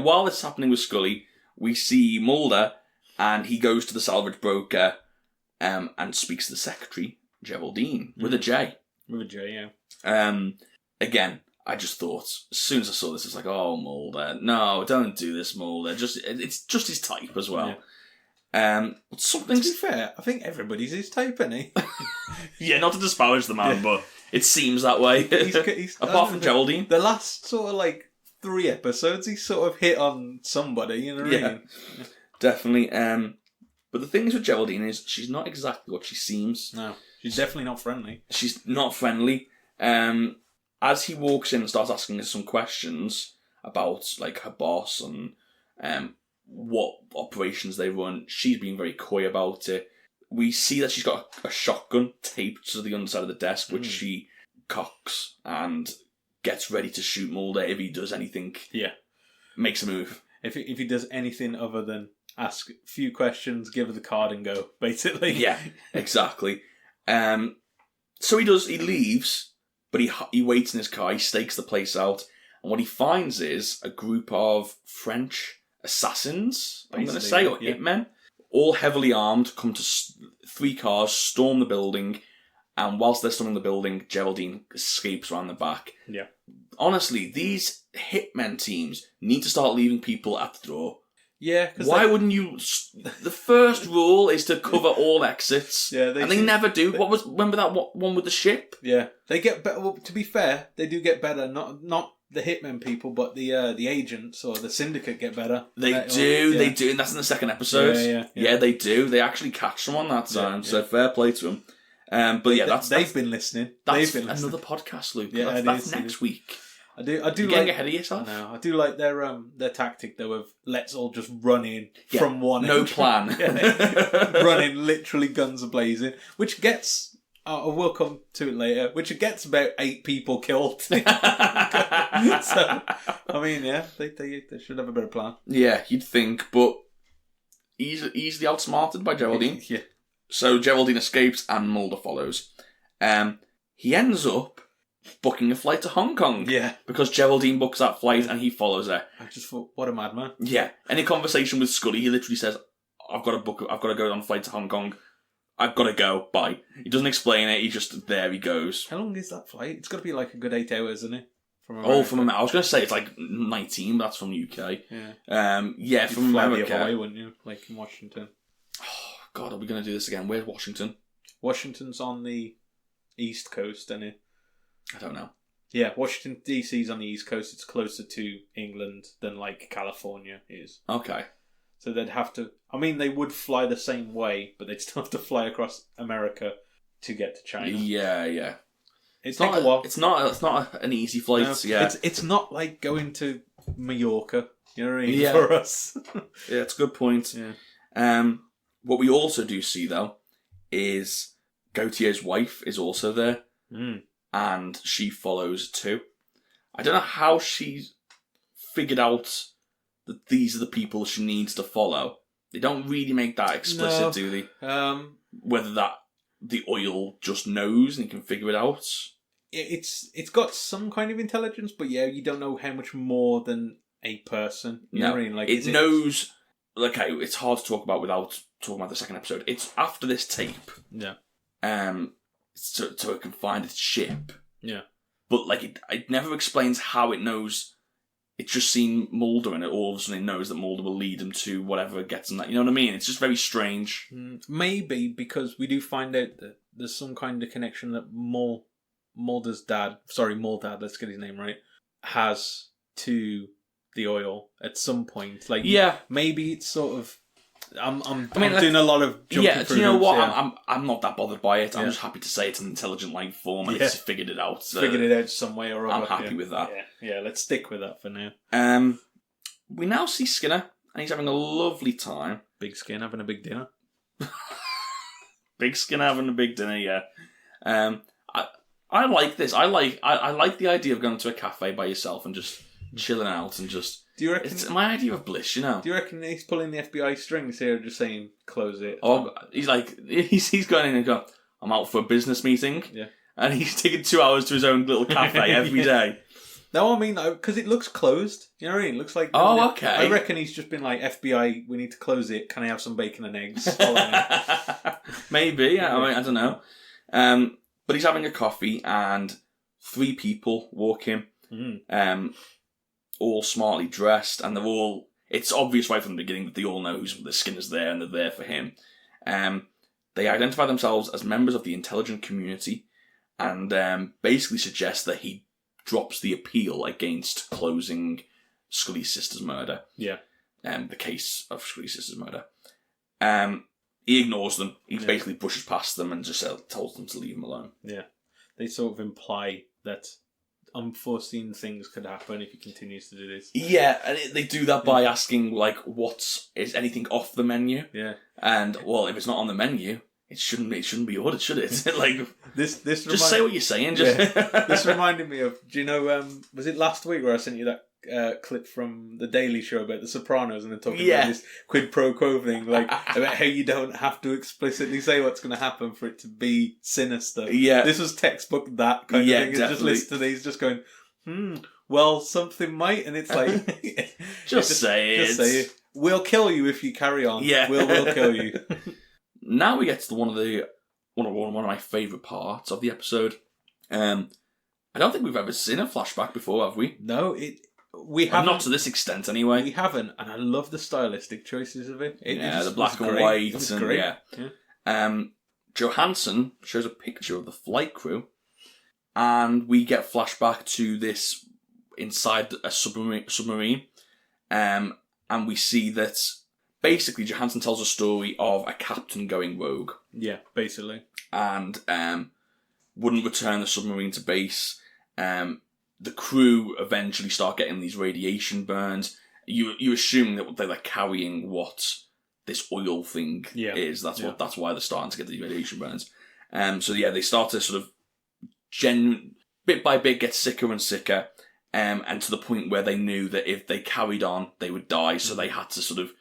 while this is happening with Scully, we see Mulder, and he goes to the salvage broker. And speaks to the secretary, Geraldine, with a J. With a J, yeah. Again, I just thought, as soon as I saw this, it's oh, Mulder, no, don't do this, Mulder. It's just his type as well. Yeah. To be fair, I think everybody's his type, isn't he? Yeah, not to disparage the man, but it seems that way. He's Apart from Geraldine. The last sort of 3 episodes, he's sort of hit on somebody, you know what I mean? Yeah, definitely. But the thing is with Geraldine is she's not exactly what she seems. No, she's definitely not friendly. She's not friendly. As he walks in and starts asking her some questions about her boss and what operations they run, she's being very coy about it. We see that she's got a shotgun taped to the underside of the desk, which she cocks and gets ready to shoot Mulder if he does anything. Yeah, makes a move. If he does anything other than ask a few questions, give her the card and go, basically. Yeah, exactly. So he does, he leaves, but he waits in his car, he stakes the place out, and what he finds is a group of French assassins, I'm going to say, or hitmen, all heavily armed, come to 3 cars, storm the building, and whilst they're storming the building, Geraldine escapes around the back. Yeah. Honestly, these hitmen teams need to start leaving people at the door. Yeah. Why wouldn't you? The first rule is to cover all exits. Yeah, they never do. Remember that one with the ship? Yeah, they get better. Well, to be fair, they do get better. Not the hitmen people, but the agents or the syndicate get better. They do, and that's in the second episode. Yeah, they do. They actually catch someone that time. So fair play to them. But yeah, they've been listening. That's another podcast, Luke. Yeah, that's next week. I do You're getting ahead of yourself. No, I do like their tactic though of let's all just run in from one. No plan. Running literally guns a blazing, which gets we'll come to it later, which gets about 8 people killed. So, I mean, yeah, they should have a better plan. Yeah, you'd think, but easily outsmarted by Geraldine. Yeah. So Geraldine escapes and Mulder follows. He ends up booking a flight to Hong Kong. Yeah. Because Geraldine books that flight and he follows her. I just thought, what a madman. Yeah. In a conversation with Scully, he literally says, I've got to go on a flight to Hong Kong. I've got to go. Bye. He doesn't explain it. He's just there. He goes. How long is that flight? It's got to be like a good 8 hours, isn't it? From America. I was going to say it's like 19, but that's from UK. Yeah. Yeah, from fly America. the other way, wouldn't you? Like in Washington. Oh, God, are we going to do this again? Where's Washington? Washington's on the East Coast, isn't it? I don't know. Yeah, Washington DC's on the East Coast. It's closer to England than like California is. Okay. So they'd have to... I mean, they would fly the same way, but they'd still have to fly across America to get to China. Yeah. It'd take a while. It's not an easy flight. No, yeah. It's not like going to Mallorca, you know what I mean, Yeah. for us. Yeah, it's a good point. Yeah. What we also do see, though, is Gautier's wife is also there, and she follows too. I don't know how she figured out that these are the people she needs to follow. They don't really make that explicit, do they? Whether that the oil just knows and can figure it out. It's got some kind of intelligence, but yeah, you don't know how much more than a person. You know what I mean? Like, it knows. Okay, it's hard to talk about without talking about the second episode. It's after this tape. Yeah. So it can find its ship. Yeah. But like it never explains how it knows. It's just seen Mulder and it all of a sudden it knows that Mulder will lead him to whatever gets him that. You know what I mean? It's just very strange. Maybe because we do find out that there's some kind of connection that Mulder's dad, let's get his name right, has to the oil at some point. Like, yeah, maybe it's sort of. I'm doing a lot of jumping yeah. through Do you know hoops, what? yeah. I'm not that bothered by it. I'm Yeah. just happy to say it's an intelligent life form and Yeah. it's figured it out. Figured it out some way or other. I'm happy with that. Yeah, let's stick with that for now. We now see Skinner and he's having a lovely time. Big Skin having a big dinner. Big Skinner having a big dinner. Yeah. I like this. I like the idea of going to a cafe by yourself and just chilling out and just. Do you reckon it's my idea of bliss? You know. Do you reckon he's pulling the FBI strings here, just saying close it? Oh, he's going in and going, I'm out for a business meeting. Yeah. And he's taking 2 hours to his own little cafe every day. No, I mean, because it looks closed. You know what I mean? It looks like... Oh, okay. I reckon he's just been like, FBI, we need to close it. Can I have some bacon and eggs? Maybe, yeah. I don't know. But he's having a coffee and 3 people walk in. All smartly dressed, and they're all... It's obvious right from the beginning that they all know the Skinner's there, and they're there for him. They identify themselves as members of the intelligent community, and basically suggest that he drops the appeal against closing Scully's sister's murder. Yeah. The case of Scully's sister's murder. He ignores them. He basically pushes past them and just tells them to leave him alone. Yeah. They sort of imply that unforeseen things could happen if he continues to do this. Yeah, and they do that by asking, like, is anything off the menu? Yeah. And, well, if it's not on the menu, it shouldn't be ordered, should it? Like, this just say what you're saying. Just This reminded me of, do you know, was it last week where I sent you that clip from The Daily Show about The Sopranos and then talking about this quid pro quo thing, like, about how you don't have to explicitly say what's going to happen for it to be sinister. Yeah. This was textbook that kind of thing. It's just listen to these, just going, well, something might, and it's like... just say it. Just say it. We'll kill you if you carry on. Yeah. We'll kill you. Now we get to one of my favourite parts of the episode. I don't think we've ever seen a flashback before, have we? No, we haven't. Not to this extent, anyway. We haven't, and I love the stylistic choices of it. The black and white, and great. Yeah. Johansson shows a picture of the flight crew, and we get flashback to this inside a submarine, and we see that basically Johansson tells a story of a captain going rogue. Yeah, basically, and wouldn't return the submarine to base. The crew eventually start getting these radiation burns. You assume that they're carrying what this oil thing is. That's why they're starting to get these radiation burns. So yeah, they start to sort of bit by bit get sicker and sicker, and to the point where they knew that if they carried on, they would die. So they had to sort of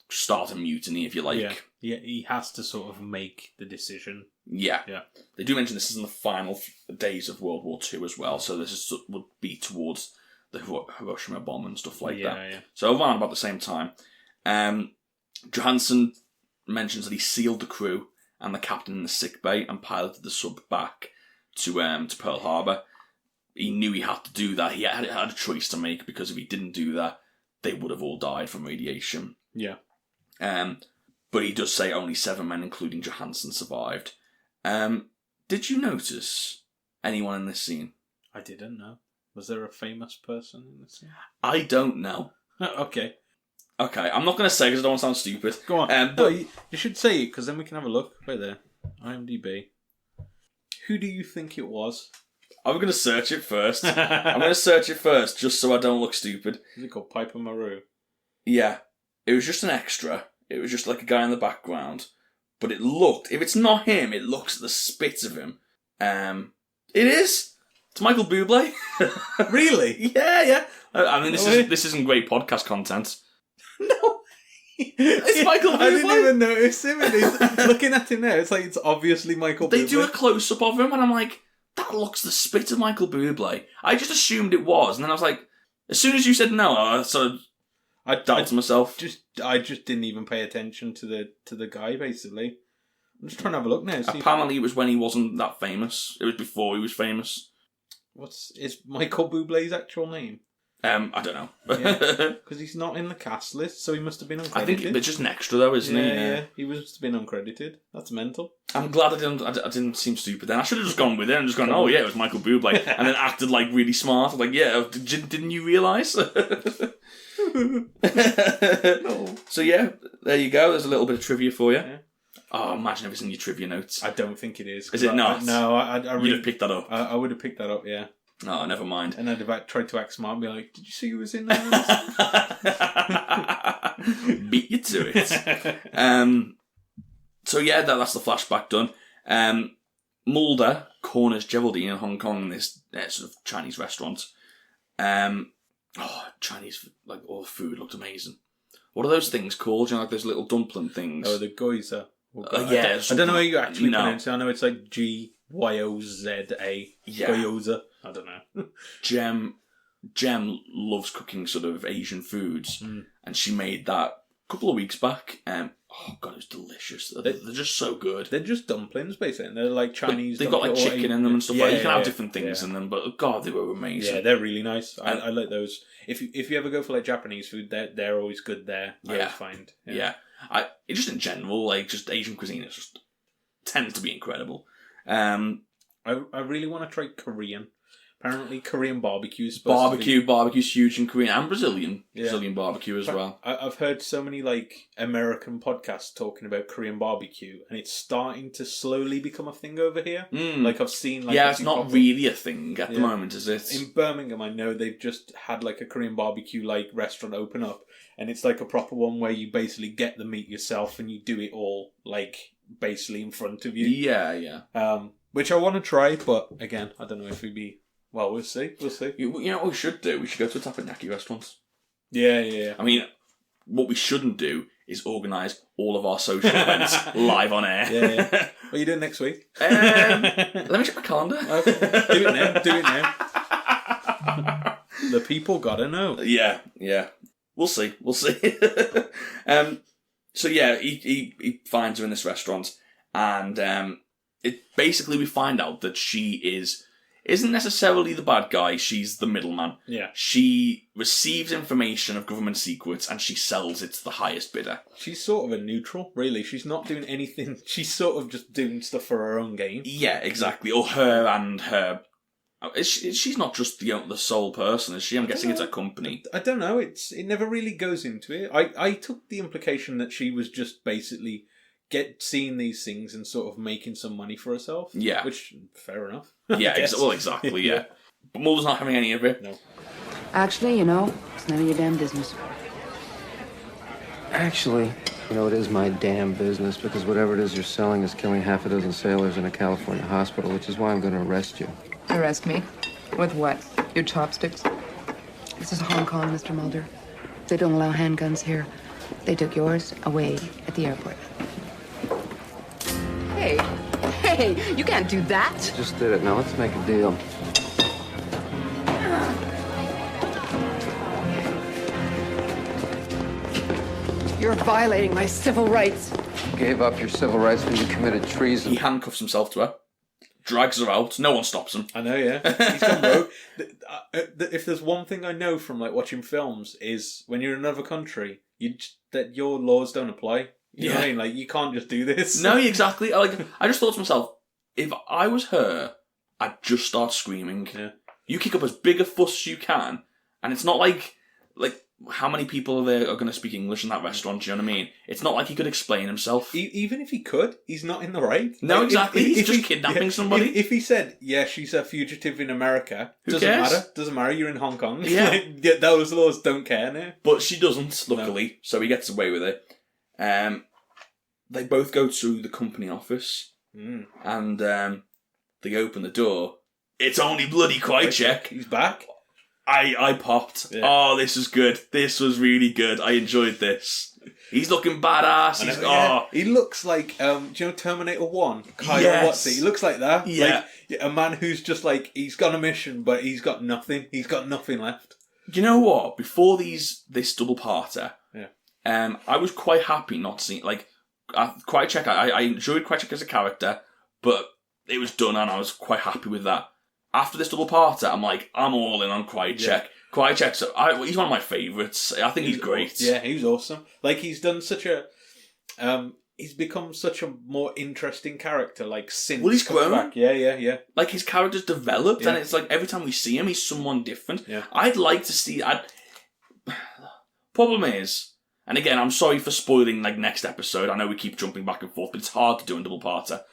start a mutiny, if you like. Yeah, he has to sort of make the decision. Yeah. Yeah. They do mention this is in the final days of World War II as well, so would be towards the Hiroshima bomb and stuff like that. Yeah. So around about the same time. Johansson mentions that he sealed the crew and the captain in the sickbay and piloted the sub back to Pearl Harbor. He knew he had to do that. He had a choice to make, because if he didn't do that, they would have all died from radiation. Yeah. But he does say only 7 men, including Johansson, survived. Did you notice anyone in this scene? I didn't know. Was there a famous person in this scene? I don't know. Okay, I'm not going to say because I don't want to sound stupid. go on. But No, you should say it, because then we can have a look. Right there. IMDb. Who do you think it was? I'm going to search it first. I'm going to search it first just so I don't look stupid. Is it called Piper Maru? Yeah. It was just an extra. It was just like a guy in the background. But it looked, if it's not him, it looks at the spit of him. It is. It's Michael Buble. Really? Yeah. I mean, this isn't great podcast content. No. It's Michael Buble. I didn't even notice him. Looking at him now, it's obviously Michael Buble. They do a close-up of him, and I'm like, that looks the spit of Michael Buble. I just assumed it was, and then I was like, as soon as you said no, I sort of doubted myself. I just didn't even pay attention to the guy, basically. I'm just trying to have a look now. Apparently it was when he wasn't that famous. It was before he was famous. Is Michael Buble's actual name? I don't know. Because he's not in the cast list, so he must have been uncredited. I think it's just an extra though, isn't he? Yeah. He must have been uncredited. That's mental. I'm glad I didn't seem stupid then. I should have just gone with it and just gone, oh yeah, it was Michael Buble. And then acted like really smart. I'm like, yeah, didn't you realise? So yeah, there you go. There's a little bit of trivia for you. Yeah. Oh, imagine if it's in your trivia notes. I don't think it is. Is it not? I really... You'd have picked that up. I would have picked that up, yeah. Oh, never mind. And I'd have tried to act smart and be like, did you see who was in there? Beat you to it. So yeah, that's the flashback done. Mulder corners Geraldine in Hong Kong in this sort of Chinese restaurant. Chinese, like, all the food looked amazing. What are those things called? You know, like those little dumpling things? Oh, the gyoza. Yeah. I don't know how you actually No. pronounce it. I know it's like Gyoza. Yeah. Gyoza. I don't know. Jem loves cooking sort of Asian foods, and she made that a couple of weeks back. Oh god, it was delicious. They're just so good. They're just dumplings, basically. They're like Chinese. They've got like chicken in them and stuff. Yeah, like that. You can have yeah, different things in them, but god, they were amazing. Yeah, they're really nice. I like those. If you ever go for like Japanese food, they're always good there. I always find. Yeah. Just in general, like just Asian cuisine is just tends to be incredible. I really want to try Korean. Apparently, Korean barbecue is barbecue's huge in Korea, and Brazilian barbecue as well. I've heard so many like American podcasts talking about Korean barbecue, and it's starting to slowly become a thing over here. Like I've seen, like it's not really a thing at the moment, is it? In Birmingham, I know they've just had like a Korean barbecue like restaurant open up, and it's like a proper one where you basically get the meat yourself and you do it all like basically in front of you. Yeah. Which I want to try, but again, I don't know if we'd be. Well, we'll see. You know what we should do? We should go to a teppanyaki restaurant. Yeah. I mean, what we shouldn't do is organise all of our social events live on air. Yeah. What are you doing next week? Let me check my calendar. Okay. Do it now. The people gotta know. Yeah. We'll see. So yeah, he finds her in this restaurant, and basically we find out that she isn't necessarily the bad guy, she's the middleman. Yeah. She receives information of government secrets and she sells it to the highest bidder. She's sort of a neutral, really. She's not doing anything. She's sort of just doing stuff for her own game. Yeah, exactly. Or her and her... She's not just the sole person, is she? I'm guessing it's a company. I don't know. It never really goes into it. I took the implication that she was just basically... seeing these things and sort of making some money for herself. Yeah. Which, fair enough. Yeah, exactly, yeah. But Mulder's not having any of it. No. Actually, it's none of your damn business. Actually, You know, it is my damn business, because whatever it is you're selling is killing half a dozen sailors in a California hospital, which is why I'm going to arrest you. Arrest me? With what? Your chopsticks? This is Hong Kong, Mr. Mulder. They don't allow handguns here. They took yours away at the airport. Hey, you can't do that. Just did it. Now let's make a deal. You're violating my civil rights. You gave up your civil rights when you committed treason. He handcuffs himself to her, drags her out. No one stops him. I know, yeah. He's gone rogue. If there's one thing I know from like watching films is when you're in another country, that your laws don't apply. You know what I mean? Like, you can't just do this. No, exactly. I just thought to myself, if I was her, I'd just start screaming. Yeah. You kick up as big a fuss as you can, and it's not like how many people there are going to speak English in that restaurant, do you know what I mean? It's not like he could explain himself. Even if he could, he's not in the right. No, like, exactly. If he's just kidnapping somebody. If he said, yeah, she's a fugitive in America, Who cares? Doesn't matter, you're in Hong Kong. Yeah. Those laws don't care now. But she doesn't, luckily, so he gets away with it. They both go to the company office, and they open the door. It's only bloody Krychek. He's back. I popped. Yeah. Oh, this was good. This was really good. I enjoyed this. He's looking badass. He looks like, do you know Terminator 1? Kyle Yes. Watson. He looks like that. Yeah. Like, a man who's just like, he's got a mission, but he's got nothing. He's got nothing left. You know what? Before this double parter, yeah. I was quite happy not seeing, Krychek, I enjoyed Krychek as a character, but it was done and I was quite happy with that. After this double parter, I'm all in on Krychek. Yeah. Krychek's, he's one of my favourites. I think he's great. Yeah, he was awesome. Like, he's done such a, he's become such a more interesting character, like, since. Well, he's grown. Back. Yeah. Like, his character's developed, and it's like every time we see him, he's someone different. Yeah. I'd like to see. Problem is, and again, I'm sorry for spoiling like next episode. I know we keep jumping back and forth, but it's hard to do in double parter.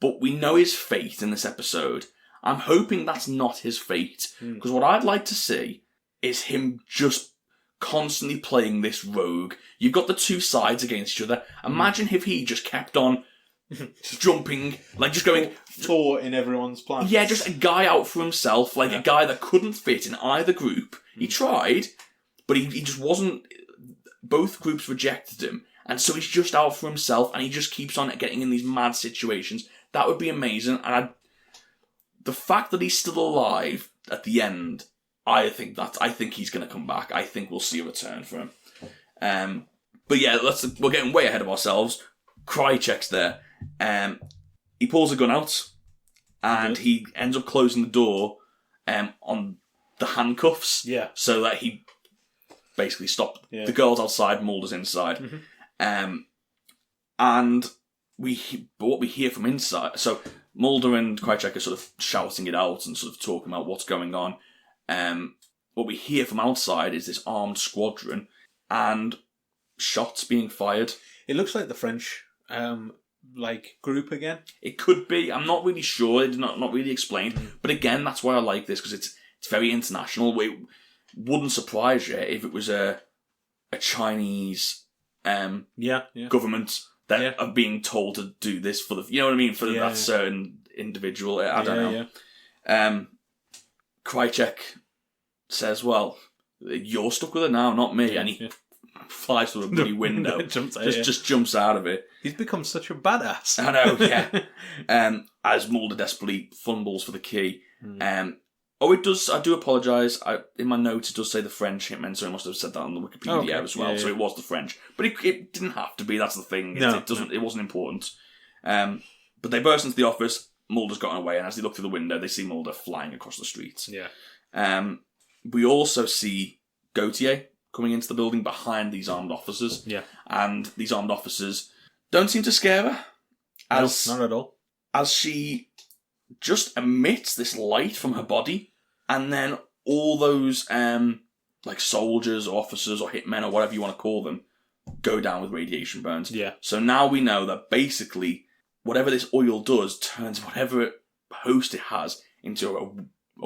But we know his fate in this episode. I'm hoping that's not his fate, because what I'd like to see is him just constantly playing this rogue. You've got the two sides against each other. Imagine if he just kept on jumping, like just going tour in everyone's plans. Yeah, just a guy out for himself, like a guy that couldn't fit in either group. He tried, but he just wasn't. Both groups rejected him, and so he's just out for himself, and he just keeps on getting in these mad situations. That would be amazing, and the fact that he's still alive at the end, I think he's going to come back. I think we'll see a return for him. But yeah, we're getting way ahead of ourselves. Krychek's there. He pulls a gun out, and he ends up closing the door on the handcuffs. Yeah. So that he basically stopped the girls outside, Mulder's inside. And what we hear from inside, so Mulder and Krychek are sort of shouting it out and sort of talking about what's going on. What we hear from outside is this armed squadron and shots being fired. It looks like the French group again. It could be. I'm not really sure. It's not really explained. But again, that's why I like this, because it's very international. It wouldn't surprise you if it was a Chinese government that are being told to do this for the, you know what I mean, for that certain individual. I don't know. Krychek says, "Well, you're stuck with it now, not me," and he flies through a bloody window. Just jumps out of it. He's become such a badass. I know, yeah. As Mulder desperately fumbles for the key. It does. I do apologise. In my notes, it does say the French hitman, so I must have said that on the Wikipedia as well. So it was the French, but it didn't have to be. That's the thing. It wasn't important. But they burst into the office. Mulder's gotten away, and as they look through the window, they see Mulder flying across the streets. Yeah. We also see Gautier coming into the building behind these armed officers. Yeah. And these armed officers don't seem to scare her. No, not at all. As she just emits this light from her body, and then all those soldiers or officers or hitmen or whatever you want to call them go down with radiation burns. Yeah. So now we know that basically whatever this oil does turns whatever host it has into a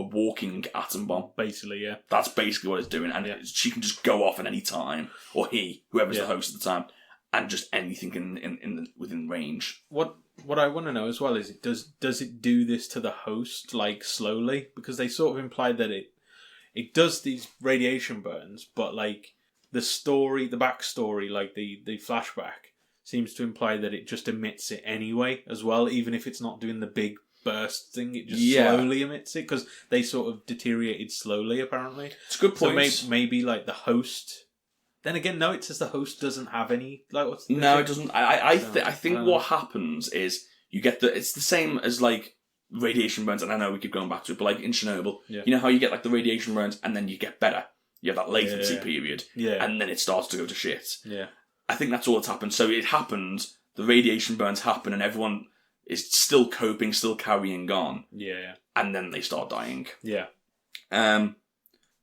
walking atom bomb. Basically, yeah. That's basically what it's doing, and she can just go off at any time, or whoever's the host at the time. and just anything within range. What I want to know as well is, does it do this to the host, like, slowly? Because they sort of implied that it does these radiation burns, but, like, the backstory, like the flashback, seems to imply that it just emits it anyway as well, even if it's not doing the big burst thing, it just slowly emits it, because they sort of deteriorated slowly, apparently. It's a good point. So maybe, like, the host... Then again, no, it says the host doesn't have any... Like, what's no, it doesn't. I think what happens is you get it's the same as, like, radiation burns, and I know we keep going back to it, but, like, in Chernobyl, you know how you get, like, the radiation burns, and then you get better? You have that latency period, and then it starts to go to shit. Yeah. I think that's all that's happened. So it happened, the radiation burns happen, and everyone is still coping, still carrying on. Yeah. And then they start dying. Yeah.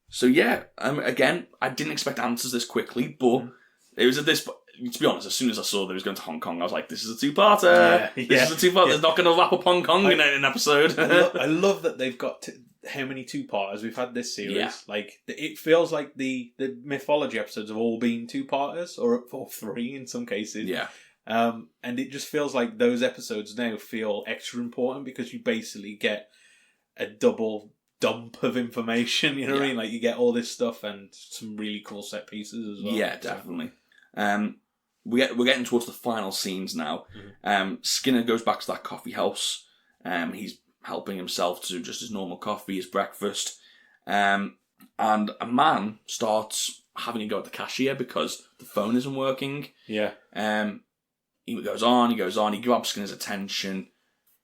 So yeah, again, I didn't expect answers this quickly, but it was at this point, to be honest, as soon as I saw they was going to Hong Kong, I was like, this is a two-parter. This is a two-parter. There's not going to wrap up Hong Kong in an episode. I love that they've got how many two-parters we've had this series. Yeah. Like, it feels like the mythology episodes have all been two-parters, or 3 in some cases. Yeah. And it just feels like those episodes now feel extra important, because you basically get a double dump of information, you know what I mean? Like, you get all this stuff and some really cool set pieces as well. Yeah, definitely. We're getting towards the final scenes now. Skinner goes back to that coffee house. He's helping himself to just his normal coffee, his breakfast. And a man starts having a go at the cashier because the phone isn't working. Yeah. He goes on, he grabs Skinner's attention.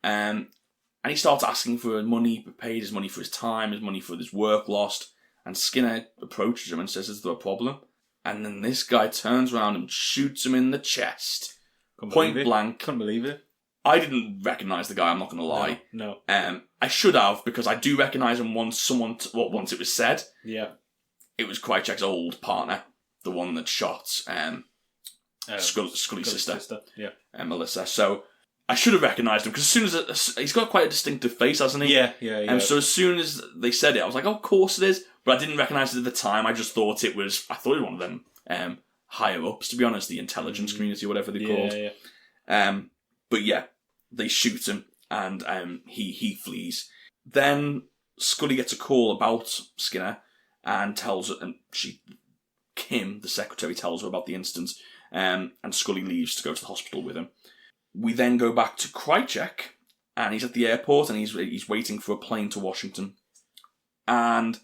And he starts asking for money, paid his money for his time, his money for his work lost. And Skinner approaches him and says, is there a problem? And then this guy turns around and shoots him in the chest. Point blank. Couldn't believe it. I didn't recognise the guy, I'm not going to lie. No. I should have, because I do recognise him once once it was said. Yeah. It was Krychek's old partner, the one that shot Scully's sister. Yeah. Melissa. So I should have recognised him, because as soon as he's got quite a distinctive face, hasn't he? Yeah. So as soon as they said it, I was like, oh, of course it is. But I didn't recognise it at the time. I just thought it was one of them higher ups, to be honest, the intelligence community, whatever they're called. Yeah. But yeah, they shoot him, and he flees. Then Scully gets a call about Skinner, and tells her, and Kim, the secretary, tells her about the incident, and Scully leaves to go to the hospital with him. We then go back to Krychek, and he's at the airport, and he's waiting for a plane to Washington. And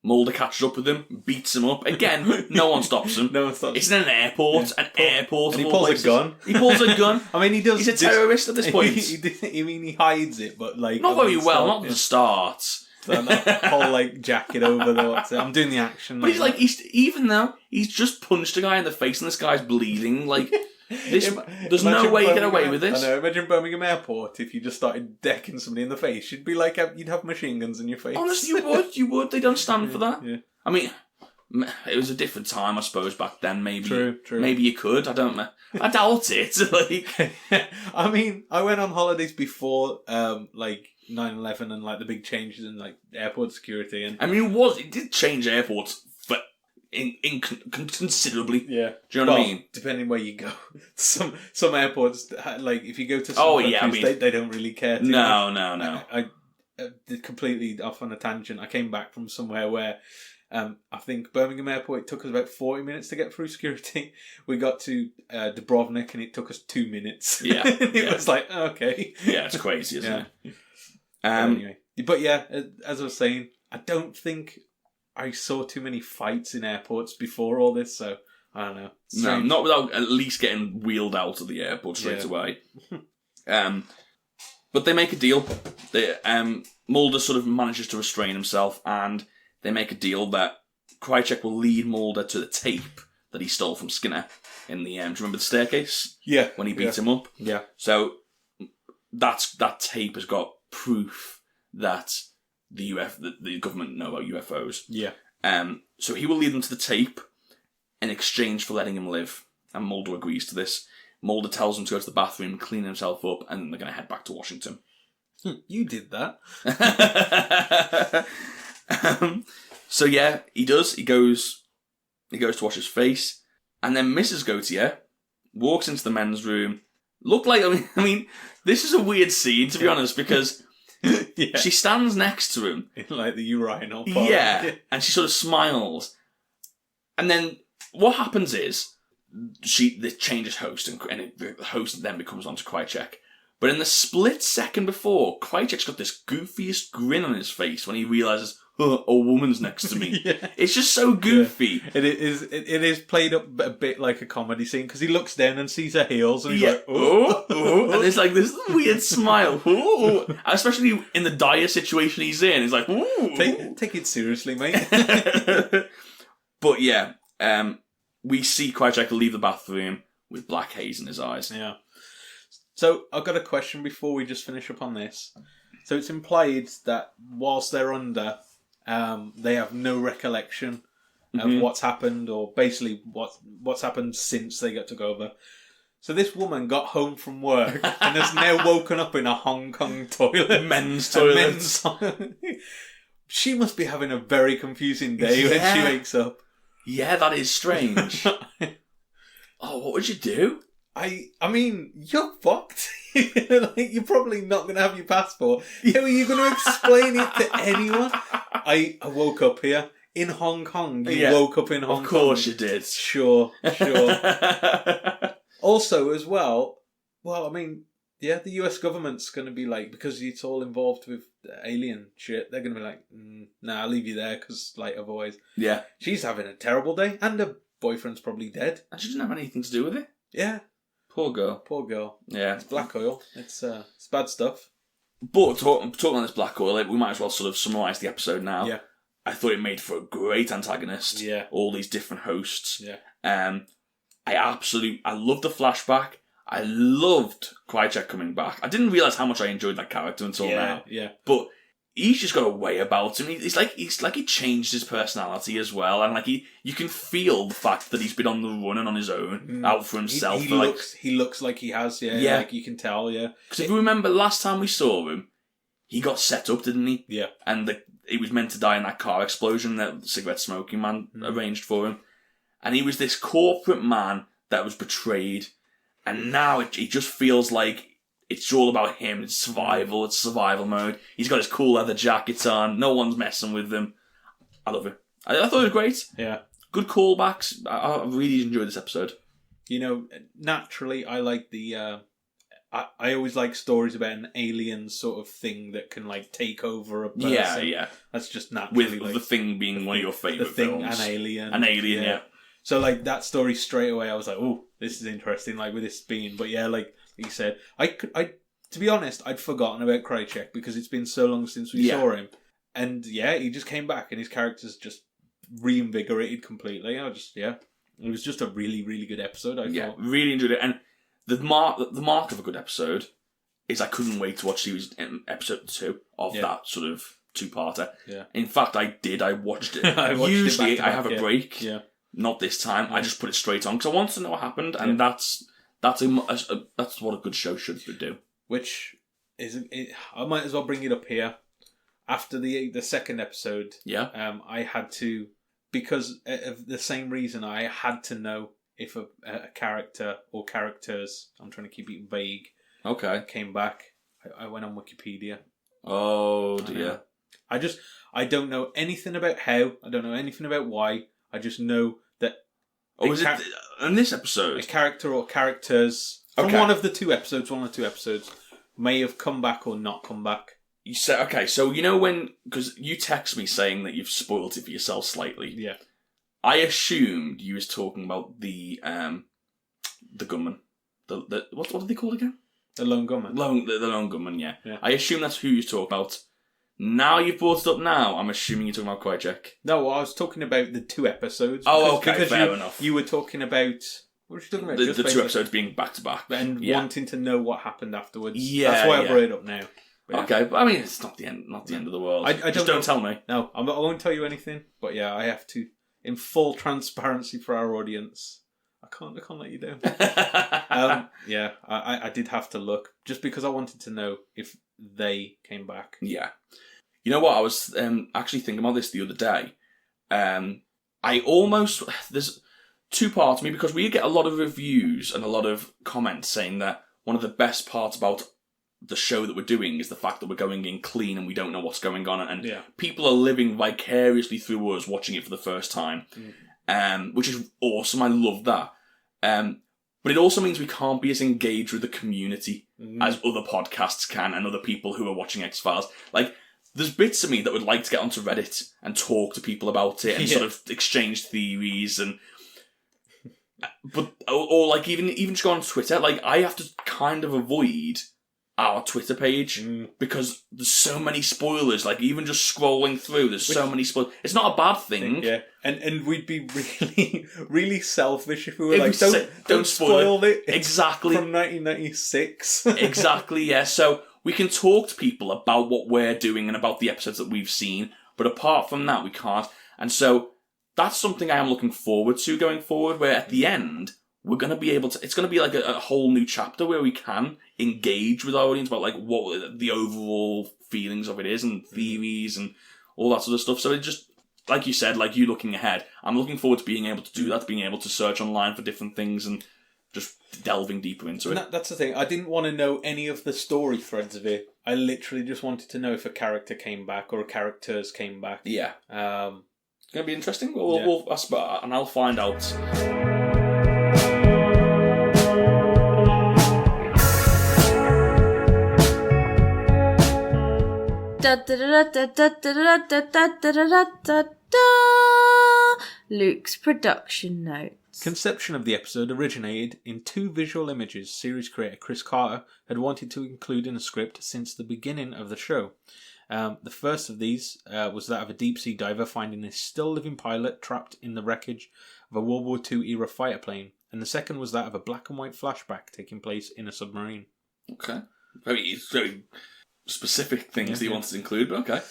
Mulder catches up with him, beats him up. Again, no one stops him. No one stops him. It's in an airport, airport. And he pulls a gun. He pulls a gun. I mean, he does. He's a terrorist at this point. He hides it, but like not very well. Not at the start. So that whole like jacket over the. I'm doing the action. But even though he's just punched a guy in the face and this guy's bleeding, like. There's no way you get away with this. I know. Imagine Birmingham Airport if you just started decking somebody in the face. You'd be like, you'd have machine guns in your face. Honestly, you would. They don't stand for that. Yeah. I mean, it was a different time, I suppose, back then. Maybe, true. Maybe you could. I don't know. I doubt it. Like, I mean, I went on holidays before, like 9/11 and like the big changes in like airport security. And I mean, it did change airports for considerably. Yeah. Do you know what I mean? Depending where you go. Some airports, like if you go to some countries, they don't really care too much. No. I did completely off on a tangent. I came back from somewhere where I think Birmingham Airport, it took us about 40 minutes to get through security. We got to Dubrovnik and it took us 2 minutes. Yeah. It was like, okay. Yeah, it's crazy, isn't it? Anyway. But yeah, as I was saying, I don't think I saw too many fights in airports before all this, so I don't know. No, not without at least getting wheeled out of the airport straight away. But they make a deal. Mulder sort of manages to restrain himself, and they make a deal that Krychek will lead Mulder to the tape that he stole from Skinner in the... do you remember the staircase? Yeah. When he beat him up? Yeah. So that tape has got proof that the government know about UFOs. Yeah. So he will lead them to the tape in exchange for letting him live. And Mulder agrees to this. Mulder tells him to go to the bathroom, clean himself up, and then they're going to head back to Washington. You did that. So yeah, he does. He goes to wash his face, and then Mrs. Gautier walks into the men's room. Looked like, I mean, this is a weird scene, to be honest, because she stands next to him. In like the urinal part. Yeah, and she sort of smiles. And then what happens is, they changes host, and the host then becomes onto Krychek. But in the split second before, Krychek's got this goofiest grin on his face when he realises, oh, a woman's next to me. It's just so goofy. Yeah. It is played up a bit like a comedy scene because he looks down and sees her heels and he's like, oh. And there's like this weird smile. Ooh. Especially in the dire situation he's in. He's like, ooh. Take it seriously, mate. But yeah, we see Krychek leave the bathroom with black haze in his eyes. Yeah. So I've got a question before we just finish up on this. So it's implied that whilst they're under, they have no recollection of what's happened, or basically what's happened since they got took over. So this woman got home from work and has now woken up in a Hong Kong toilet. Men's toilet. She must be having a very confusing day when she wakes up. Yeah, that is strange. Oh, what would you do? I mean, you're fucked. Like, you're probably not going to have your passport. How are you going to explain it to anyone? I woke up here in Hong Kong. You woke up in Hong Kong. Of course you did. Sure. Also, as well, I mean, yeah, the US government's going to be like, because it's all involved with alien shit, they're going to be like, nah, I'll leave you there because, like, otherwise. Yeah. She's having a terrible day and her boyfriend's probably dead. And she didn't have anything to do with it. Yeah. Poor girl. Poor girl. Yeah. It's black oil. It's bad stuff. But talking on this black oil, we might as well sort of summarise the episode now. Yeah. I thought it made for a great antagonist. Yeah. All these different hosts. Yeah. I loved the flashback. I loved Krychek coming back. I didn't realise how much I enjoyed that character until now. Yeah. But he's just got a way about him. It's like he changed his personality as well, and like you can feel the fact that he's been on the run and on his own, out for himself. He looks like he has, yeah. Like you can tell, yeah. Because if you remember last time we saw him, he got set up, didn't he? Yeah. And he was meant to die in that car explosion that the cigarette smoking man arranged for him, and he was this corporate man that was betrayed, and now he just feels like. It's all about him. It's survival mode. He's got his cool leather jackets on. No one's messing with him. I love it. I thought it was great. Yeah. Good callbacks. I really enjoyed this episode. You know, naturally, I like the... I always like stories about an alien sort of thing that can, like, take over a person. Yeah. That's just naturally... With The Thing being one of your favourite films. films. An Alien. An Alien, yeah. So, like, that story straight away, I was like, oh, this is interesting, like, with this being... But, yeah, like... He said, to be honest, I'd forgotten about Krychek because it's been so long since we saw him. And yeah, he just came back and his character's just reinvigorated completely. It was just a really, really good episode, I thought. Yeah, really enjoyed it. And the mark of a good episode is I couldn't wait to watch episode 2 of that sort of two-parter. Yeah. In fact, I did. I watched it. Usually I have a break. Yeah. Not this time. I just put it straight on because I wanted to know what happened, and that's what a good show should do. Which is, I might as well bring it up here. After the second episode, I had to, because of the same reason, I had to know if a character or characters, I'm trying to keep it vague, came back. I went on Wikipedia. Oh dear. I don't know anything about how, I don't know anything about why, I just know that... is it in this episode? A character or characters from one of the two episodes may have come back or not come back. You said so you know because you text me saying that you've spoiled it for yourself slightly. Yeah, I assumed you was talking about the gunman. The what are they called again? The lone gunman. The lone gunman. Yeah. I assume that's who you're talking about. Now you've brought it up. Now I'm assuming you're talking about Krychek. No, I was talking about the two episodes. Because fair enough. You were talking about. What were you talking about? The two episodes being back to back and wanting to know what happened afterwards. Yeah, that's why I brought it up now. But but I mean, it's not the end of the world. I just don't tell me. No, I won't tell you anything. But yeah, I have to, in full transparency for our audience. I can't let you down. I did have to look just because I wanted to know if they came back. Yeah. You know what? I was actually thinking about this the other day. I almost two parts to me, because we get a lot of reviews and a lot of comments saying that one of the best parts about the show that we're doing is the fact that we're going in clean and we don't know what's going on, and people are living vicariously through us watching it for the first time, which is awesome. I love that. But it also means we can't be as engaged with the community as other podcasts can and other people who are watching X-Files. Like, there's bits of me that would like to get onto Reddit and talk to people about it and sort of exchange theories or like even just go on Twitter. Like, I have to kind of avoid our Twitter page because there's so many spoilers. Like, even just scrolling through, there's so many spoilers. It's not a bad thing. Yeah, and we'd be really, really selfish if we were like, don't spoil it. Exactly. From 1996. Exactly, yeah. So we can talk to people about what we're doing and about the episodes that we've seen, but apart from that, we can't. And so that's something I am looking forward to going forward, where at the end, we're going to be able to, it's going to be like a whole new chapter where we can engage with our audience about like what the overall feelings of it is and theories and all that sort of stuff. So it just, like you said, like you looking ahead, I'm looking forward to being able to do that, being able to search online for different things and just delving deeper into it. That's the thing. I didn't want to know any of the story threads of it. I literally just wanted to know if a character came back or characters came back. Yeah. It's going to be interesting. And I'll find out. Luke's production notes. Conception of the episode originated in two visual images series creator Chris Carter had wanted to include in the script since the beginning of the show. The first of these was that of a deep-sea diver finding a still-living pilot trapped in the wreckage of a World War II era fighter plane, and the second was that of a black-and-white flashback taking place in a submarine. Okay. Very specific things that you wanted to include, but okay.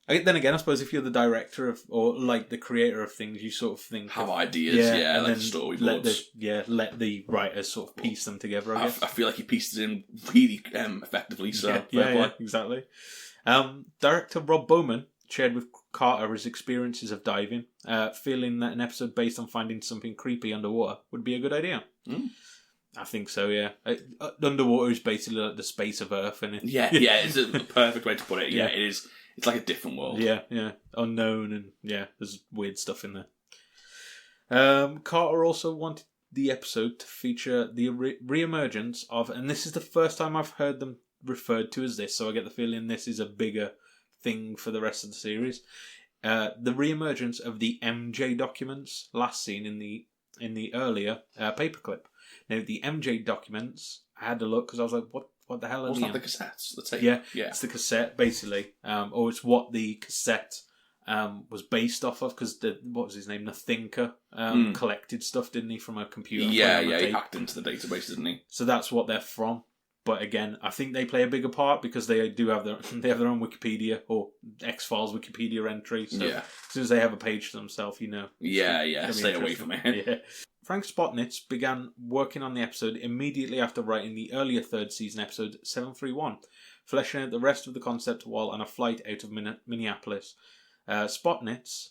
Then again, I suppose if you're the director of, or like the creator of things, you sort of think... Have ideas, and like then storyboards. Let the writers sort of piece them together, I guess. I feel like he pieced it in really effectively, so... Yeah, exactly. Director Rob Bowman shared with Carter his experiences of diving, feeling that an episode based on finding something creepy underwater would be a good idea. I think so, yeah. Underwater is basically like the space of Earth, and it's a perfect way to put it. Yeah, it is. It's like a different world. Yeah. Unknown, and there's weird stuff in there. Carter also wanted the episode to feature the re-emergence of, and this is the first time I've heard them referred to as this, so I get the feeling this is a bigger thing for the rest of the series. The re-emergence of the MJ documents last seen in the earlier paperclip. Now, the MJ documents, I had to look because I was like, what the hell are they? Wasn't that the cassettes? The tape? Yeah, it's the cassette, basically. Or it's what the cassette was based off of, because what was his name? The Thinker collected stuff, didn't he, from a computer? Yeah, he hacked into the database, didn't he? So that's what they're from. But again, I think they play a bigger part because they do have their own Wikipedia or X-Files Wikipedia entry. So as soon as they have a page to themselves, Yeah, stay away from it. Yeah. Frank Spotnitz began working on the episode immediately after writing the earlier third season episode 731, fleshing out the rest of the concept while on a flight out of Minneapolis. Spotnitz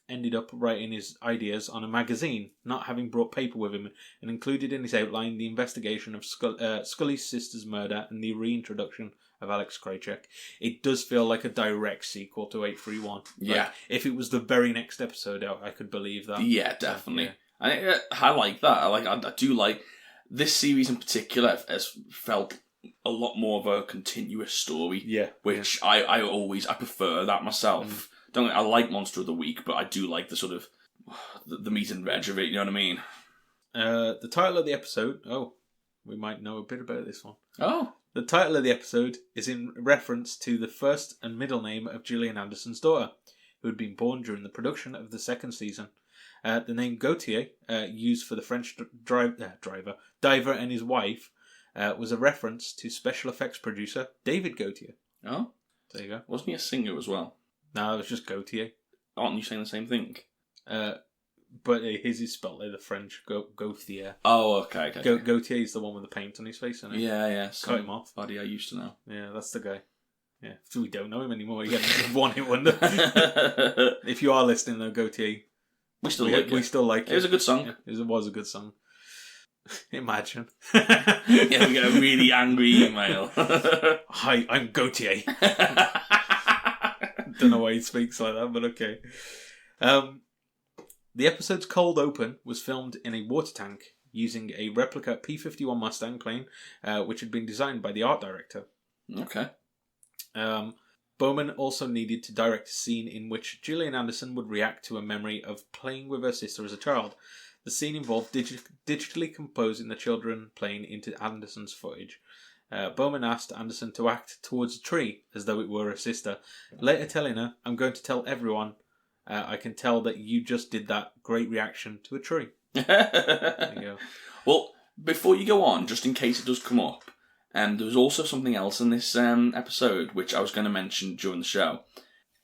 ended up writing his ideas on a magazine, not having brought paper with him, and included in his outline the investigation of Scully's sister's murder and the reintroduction of Alex Krycek. It does feel like a direct sequel to 831. Yeah. If it was the very next episode, I could believe that. Yeah, definitely. I like that. I do like this series in particular has felt a lot more of a continuous story. Yeah. Which I prefer that myself. I like Monster of the Week, but I do like the sort of the meat and veg of it, you know what I mean? The title of the episode, we might know a bit about this one. Oh. The title of the episode is in reference to the first and middle name of Gillian Anderson's daughter, who had been born during the production of the second season. The name Gautier, used for the French diver and his wife, was a reference to special effects producer David Gautier. Oh. There you go. Wasn't he a singer as well? No, it was just Gautier. Aren't you saying the same thing? But his is spelled like the French Gautier. Oh, okay. Gautier is the one with the paint on his face, isn't it? Yeah. Cut him off. Buddy, I used to know. Yeah, that's the guy. Yeah, so we don't know him anymore. You get one hit wonder. If you are listening though, Gautier, We still like it. We still like it. It was a good song. Yeah, it was a good song. Imagine. Yeah, we get a really angry email. Hi, I'm Gautier. Don't know why he speaks like that, but okay. The episode's cold open was filmed in a water tank using a replica P-51 Mustang plane, which had been designed by the art director. Okay. Bowman also needed to direct a scene in which Gillian Anderson would react to a memory of playing with her sister as a child. The scene involved digitally composing the children playing into Anderson's footage. Bowman asked Anderson to act towards a tree as though it were her sister, later telling her, "I'm going to tell everyone. I can tell that you just did that. Great reaction to a tree." There you go. Well, before you go on, just in case it does come up, there was also something else in this episode which I was going to mention during the show.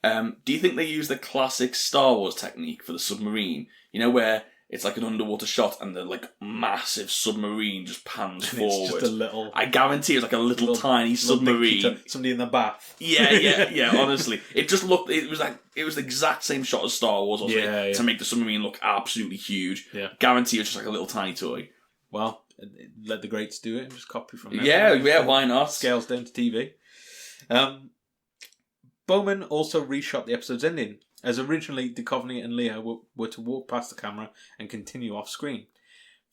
Do you think they use the classic Star Wars technique for the submarine? You know, where it's like an underwater shot and the like massive submarine just pans forward. It's just a little. I guarantee it's like a little tiny submarine. Somebody in the bath. Yeah. Honestly, it just looked. It was the exact same shot as Star Wars. Yeah. To make the submarine look absolutely huge. Yeah. Guarantee it's just like a little tiny toy. Well, let the greats do it and just copy from them. Yeah. Why not? Scales down to TV. Bowman also reshot the episode's ending, as originally Duchovny and Leah were to walk past the camera and continue off screen.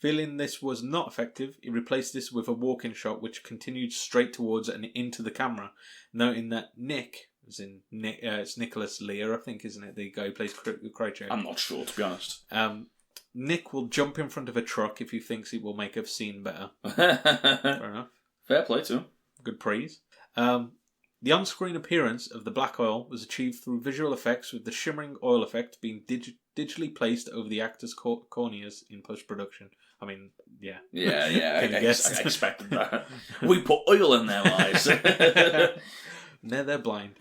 Feeling this was not effective, he replaced this with a walk-in shot which continued straight towards and into the camera, noting that Nick, it's Nicholas Lear, I think, isn't it? The guy who plays Krychek. I'm not sure, to be honest. Nick will jump in front of a truck if he thinks it will make a scene better. Fair enough. Fair play to him. Good praise. The on-screen appearance of the black oil was achieved through visual effects, with the shimmering oil effect being digitally placed over the actors' corneas in post-production. I mean, yeah. Yeah. Can you guess? I expected that. We put oil in their eyes. No, they're blind.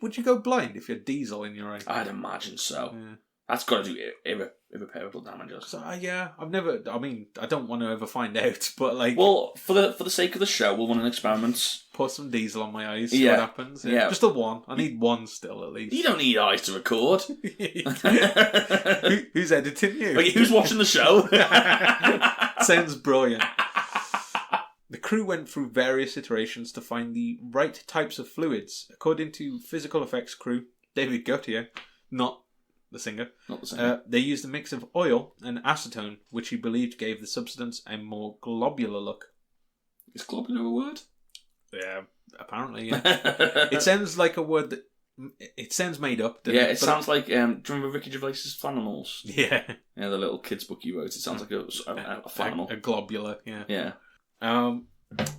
Would you go blind if you had diesel in your eye? I'd imagine so. Yeah. That's got to do irreparable damages. So, I've never. I mean, I don't want to ever find out, but like. Well, for the sake of the show, we'll run an experiment. Put some diesel on my eyes. See what happens. Yeah. Just a one. I need one still at least. You don't need eyes to record. Who's editing you? Wait, who's watching the show? Sounds brilliant. The crew went through various iterations to find the right types of fluids. According to physical effects crew David Gautier, not the singer. Not the singer. They used a mix of oil and acetone, which he believed gave the substance a more globular look. Is globular a word? Yeah, apparently, yeah. It sounds like a word that... It sounds made up. It sounds like... do you remember Ricky Gervais's Flanimals? Yeah. Yeah, the little kids book he wrote. It sounds like a flanimal. A globular, yeah. Yeah.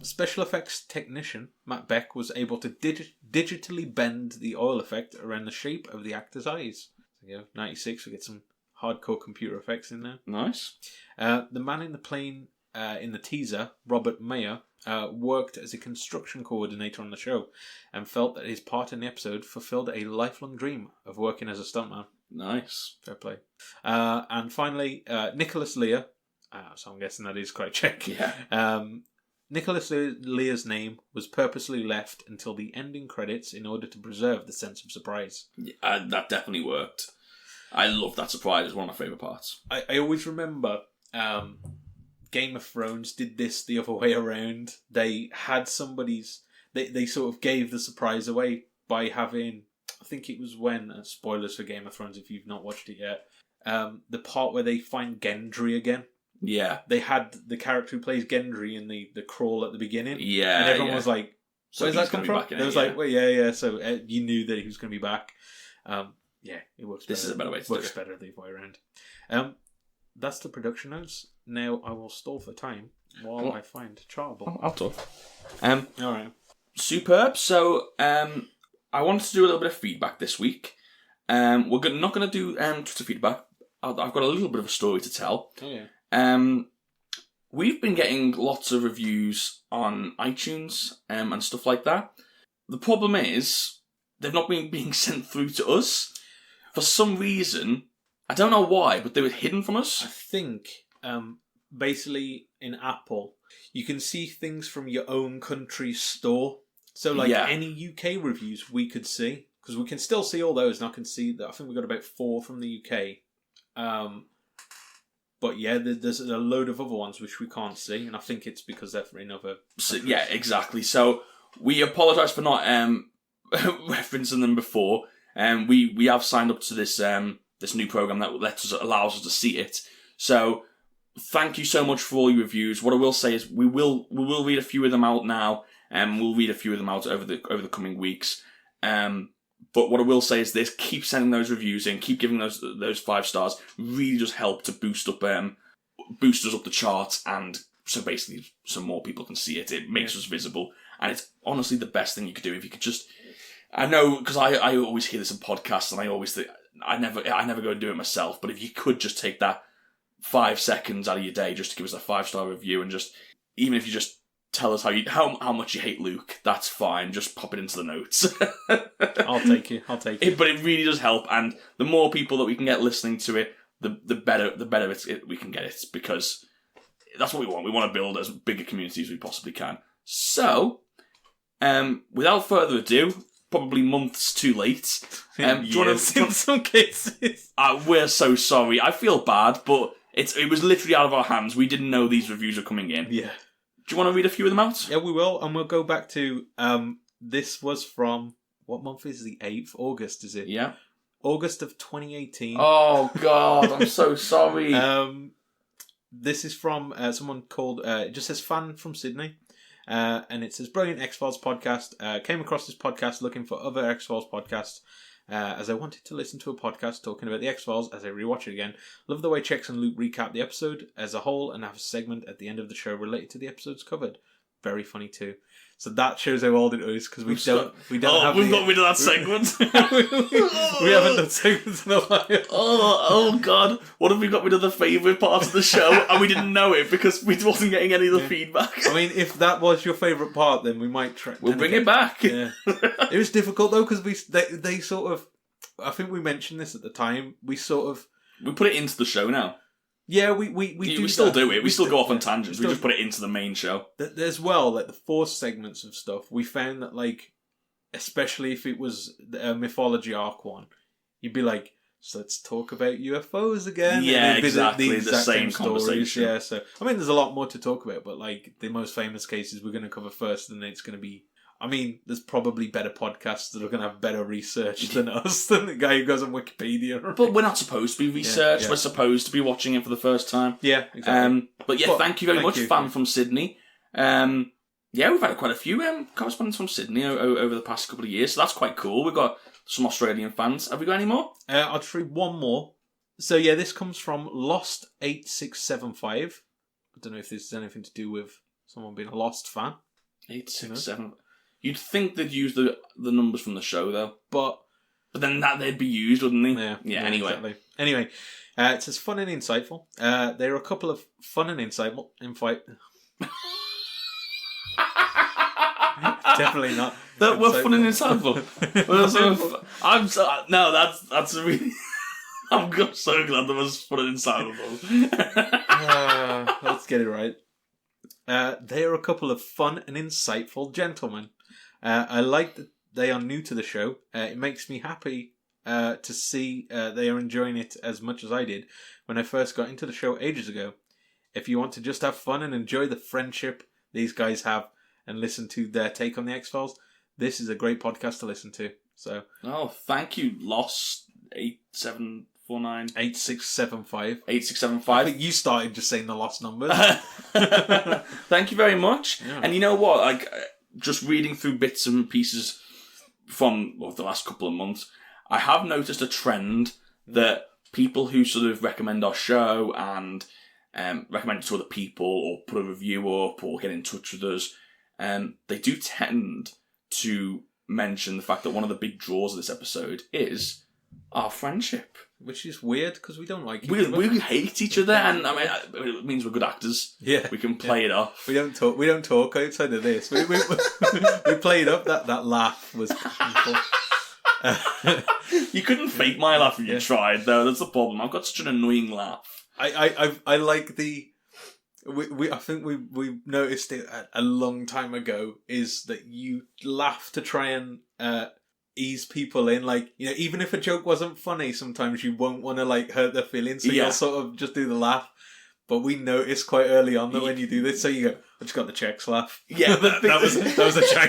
Special effects technician Matt Beck was able to digitally bend the oil effect around the shape of the actor's eyes. So, 96, we get some hardcore computer effects in there. Nice. The man in the plane in the teaser, Robert Mayer, worked as a construction coordinator on the show and felt that his part in the episode fulfilled a lifelong dream of working as a stuntman. Nice. Fair play. And finally, Nicholas Lear. So I'm guessing that is Krychek. Yeah. Nicholas Lear's name was purposely left until the ending credits in order to preserve the sense of surprise. Yeah, that definitely worked. I love that surprise. It's one of my favourite parts. I always remember Game of Thrones did this the other way around. They had somebody's... They sort of gave the surprise away by having... I think it was when... spoilers for Game of Thrones if you've not watched it yet. The part where they find Gendry again. Yeah. They had the character who plays Gendry in the crawl at the beginning. Yeah. And everyone was like, so where's that come from? It was like, well, yeah. So you knew that he was going to be back. Yeah, it works better. This is a better way to do it. Works better the other way around. That's the production notes. Now I will stall for time while I find Charble. I'll talk. All right. Superb. So I wanted to do a little bit of feedback this week. We're not going to do Twitter feedback. I've got a little bit of a story to tell. Oh, yeah. We've been getting lots of reviews on iTunes and stuff like that. The problem is they've not been being sent through to us. For some reason, I don't know why, but they were hidden from us. I think, basically, in Apple, you can see things from your own country's store. So, like, any UK reviews we could see. because we can still see all those, and I can see that I think we got about 4 from the UK. But yeah, there's a load of other ones which we can't see, and I think it's because they're in other countries. Yeah, exactly. So we apologise for not referencing them before. We have signed up to this this new program that allows us to see it. So thank you so much for all your reviews. What I will say is we will read a few of them out now, and we'll read a few of them out over the coming weeks. But what I will say is this: keep sending those reviews in, keep giving those 5 stars. Really does help to boost us up the charts, and so basically, so more people can see it. It makes us visible, and it's honestly the best thing you could do if you could just. I know, because I always hear this in podcasts, and I always think I never go and do it myself. But if you could just take that 5 seconds out of your day just to give us a 5-star review, and just even if you just tell us how much you hate Luke, that's fine. Just pop it into the notes. I'll take it. But it really does help, and the more people that we can get listening to it, the better we can get it, because that's what we want. We want to build as big a community as we possibly can. So, without further ado, probably months too late. Yes, in some cases. We're so sorry. I feel bad, but it was literally out of our hands. We didn't know these reviews were coming in. Yeah. Do you want to read a few of them out? Yeah, we will, and we'll go back to, this was from, what month is the 8th? August, is it? Yeah. August of 2018. Oh, God, I'm so sorry. This is from someone called, it just says fan from Sydney, and it says, brilliant X-Files podcast. Came across this podcast looking for other X-Files podcasts, as I wanted to listen to a podcast talking about the X-Files as I rewatch it again. Love the way Chex and Luke recap the episode as a whole and have a segment at the end of the show related to the episodes covered. Very funny too. So that shows how old it is, because we've got rid of that segment. We haven't done segments in a while. Oh God! What if we got rid of the favourite parts of the show and we didn't know it because we wasn't getting any of the feedback? I mean, if that was your favourite part, then we might try. We'll bring it back. Yeah. It was difficult though, because they sort of. I think we mentioned this at the time. We put it into the show now. Yeah, we still do it. We still go off on tangents. We just put it into the main show. There's the 4 segments of stuff. We found that, like, especially if it was a mythology arc one, you'd be like, so let's talk about UFOs again. Yeah, exactly. The same conversation. Yeah, so I mean, there's a lot more to talk about, but like the most famous cases we're going to cover first, and it's going to be. I mean, there's probably better podcasts that are going to have better research than us, than the guy who goes on Wikipedia. But we're not supposed to be researched. Yeah. We're supposed to be watching it for the first time. Yeah, exactly. But thank you very much, fan from Sydney. Yeah, we've had quite a few correspondents from Sydney over the past couple of years, so that's quite cool. We've got some Australian fans. Have we got any more? I'll try one more. So yeah, this comes from Lost8675. I don't know if this has anything to do with someone being a Lost fan. 867. You'd think they'd use the numbers from the show, though. But then they'd be used, wouldn't they? Yeah, anyway. Exactly. Anyway, it says fun and insightful. There are a couple of fun and insightful... Definitely not. That were fun and insightful. That's really... I'm so glad that was fun and insightful. Let's get it right. They are a couple of fun and insightful gentlemen. I like that they are new to the show. It makes me happy to see they are enjoying it as much as I did when I first got into the show ages ago. If you want to just have fun and enjoy the friendship these guys have and listen to their take on the X-Files, this is a great podcast to listen to. So, thank you, Lost 8749 8675. 8675. I think you started just saying the lost numbers. Thank you very much. Yeah. And you know what? Like, just reading through bits and pieces from the last couple of months, I have noticed a trend that people who sort of recommend our show and recommend it to other people or put a review up or get in touch with us, they do tend to mention the fact that one of the big draws of this episode is our friendship. Which is weird, because we don't like each other. We hate each other, and I mean, it means we're good actors. Yeah. We can play it off. We don't talk outside of this. We played up. That laugh was painful. You couldn't fake my laugh if you tried, though. That's the problem. I've got such an annoying laugh. I like the... I think we noticed it a long time ago, is that you laugh to try and ease people in. Like, you know, even if a joke wasn't funny, sometimes you won't want to like hurt their feelings, so you'll sort of just do the laugh. But we noticed quite early on that when you do this, so you go, I just got the checks laugh. Yeah, that was a shout.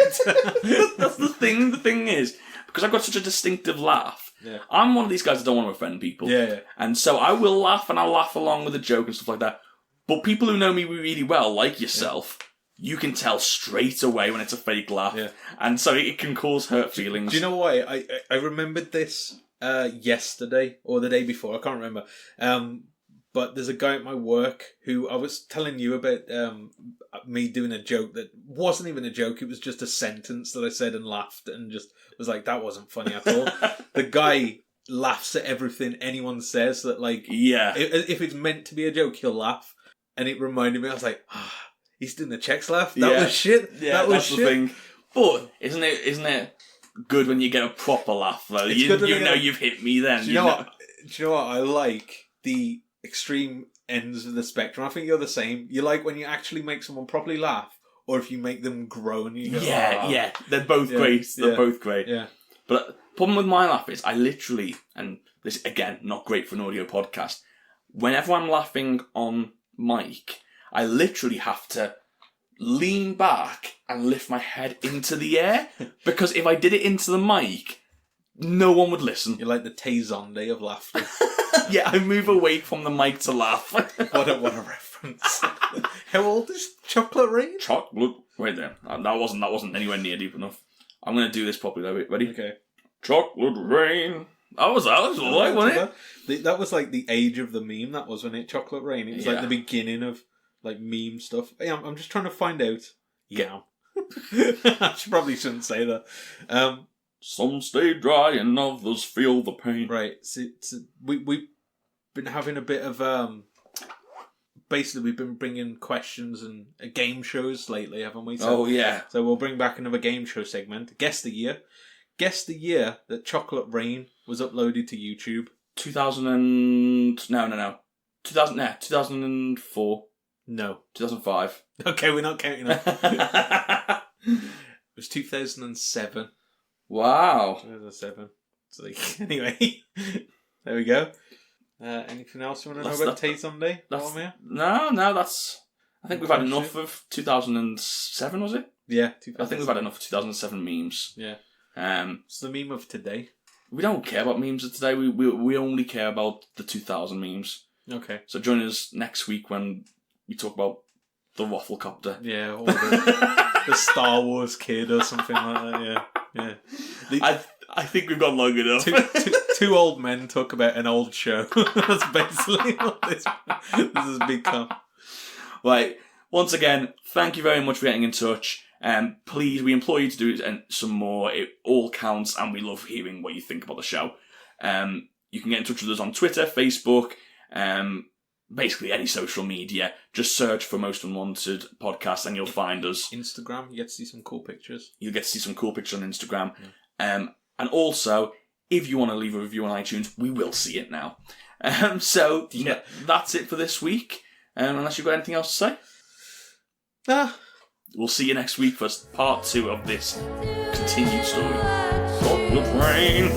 That's the thing. The thing is, because I've got such a distinctive laugh, I'm one of these guys that don't want to offend people. Yeah. And so I will laugh, and I'll laugh along with a joke and stuff like that. But people who know me really well, like yourself, you can tell straight away when it's a fake laugh. Yeah. And so it can cause hurt feelings. Do you know why? I remembered this yesterday or the day before. I can't remember. But there's a guy at my work who I was telling you about me doing a joke that wasn't even a joke. It was just a sentence that I said and laughed and just was like, that wasn't funny at all. The guy laughs at everything anyone says that, like, if it's meant to be a joke, he'll laugh. And it reminded me, I was like, he's doing the checks laff. That was shit. Yeah, that's the thing. But isn't it good when you get a proper laugh though? You know you've hit me then. Do you know what? I like the extreme ends of the spectrum. I think you're the same. You like when you actually make someone properly laugh, or if you make them groan. You go, yeah. They're both great. They're both great. Yeah. But the problem with my laugh is I literally, and this again, not great for an audio podcast. Whenever I'm laughing on mic, I literally have to lean back and lift my head into the air, because if I did it into the mic, no one would listen. You're like the Tay-Zonde of laughter. Yeah, I move away from the mic to laugh. What a reference. How old is Chocolate Rain? Wait there. That wasn't anywhere near deep enough. I'm going to do this properly though. Ready? Okay. Chocolate Rain. That was alright, wasn't it? That was like the age of the meme, that was, when it Chocolate Rain. It was like the beginning of like meme stuff. Hey, I'm just trying to find out. Yeah. I probably shouldn't say that. Some stay dry and others feel the pain. Right. So we've been having a bit of basically we've been bringing questions and game shows lately, haven't we? So, So we'll bring back another game show segment. Guess the year. Guess the year that Chocolate Rain was uploaded to YouTube. 2004. No. 2005. Okay, we're not counting that. It was 2007. Wow. 2007. So, anyway, there we go. Anything else you want to know about Tay-Zonde? No, that's... I think we've had enough of 2007, was it? Yeah, 2007. I think we've had enough of 2007 memes. Yeah. It's the meme of today. We don't care about memes of today. We only care about the 2000 memes. Okay. So join us next week when we talk about the Wafflecopter. Yeah, or the Star Wars kid or something like that. Yeah. I think we've gone long enough. Two old men talk about an old show. That's basically what this has become. Right. Once again, thank you very much for getting in touch. Please, we implore you to do it some more. It all counts, and we love hearing what you think about the show. You can get in touch with us on Twitter, Facebook, basically any social media. Just search for Most Unwanted Podcast and you'll find us. Instagram, you get to see some cool pictures. You'll get to see some cool pictures on Instagram. Yeah. And also, if you want to leave a review on iTunes, we will see it now. So that's it for this week. Unless you've got anything else to say? Nah. We'll see you next week for part 2 of this continued story. Chocolate Rain.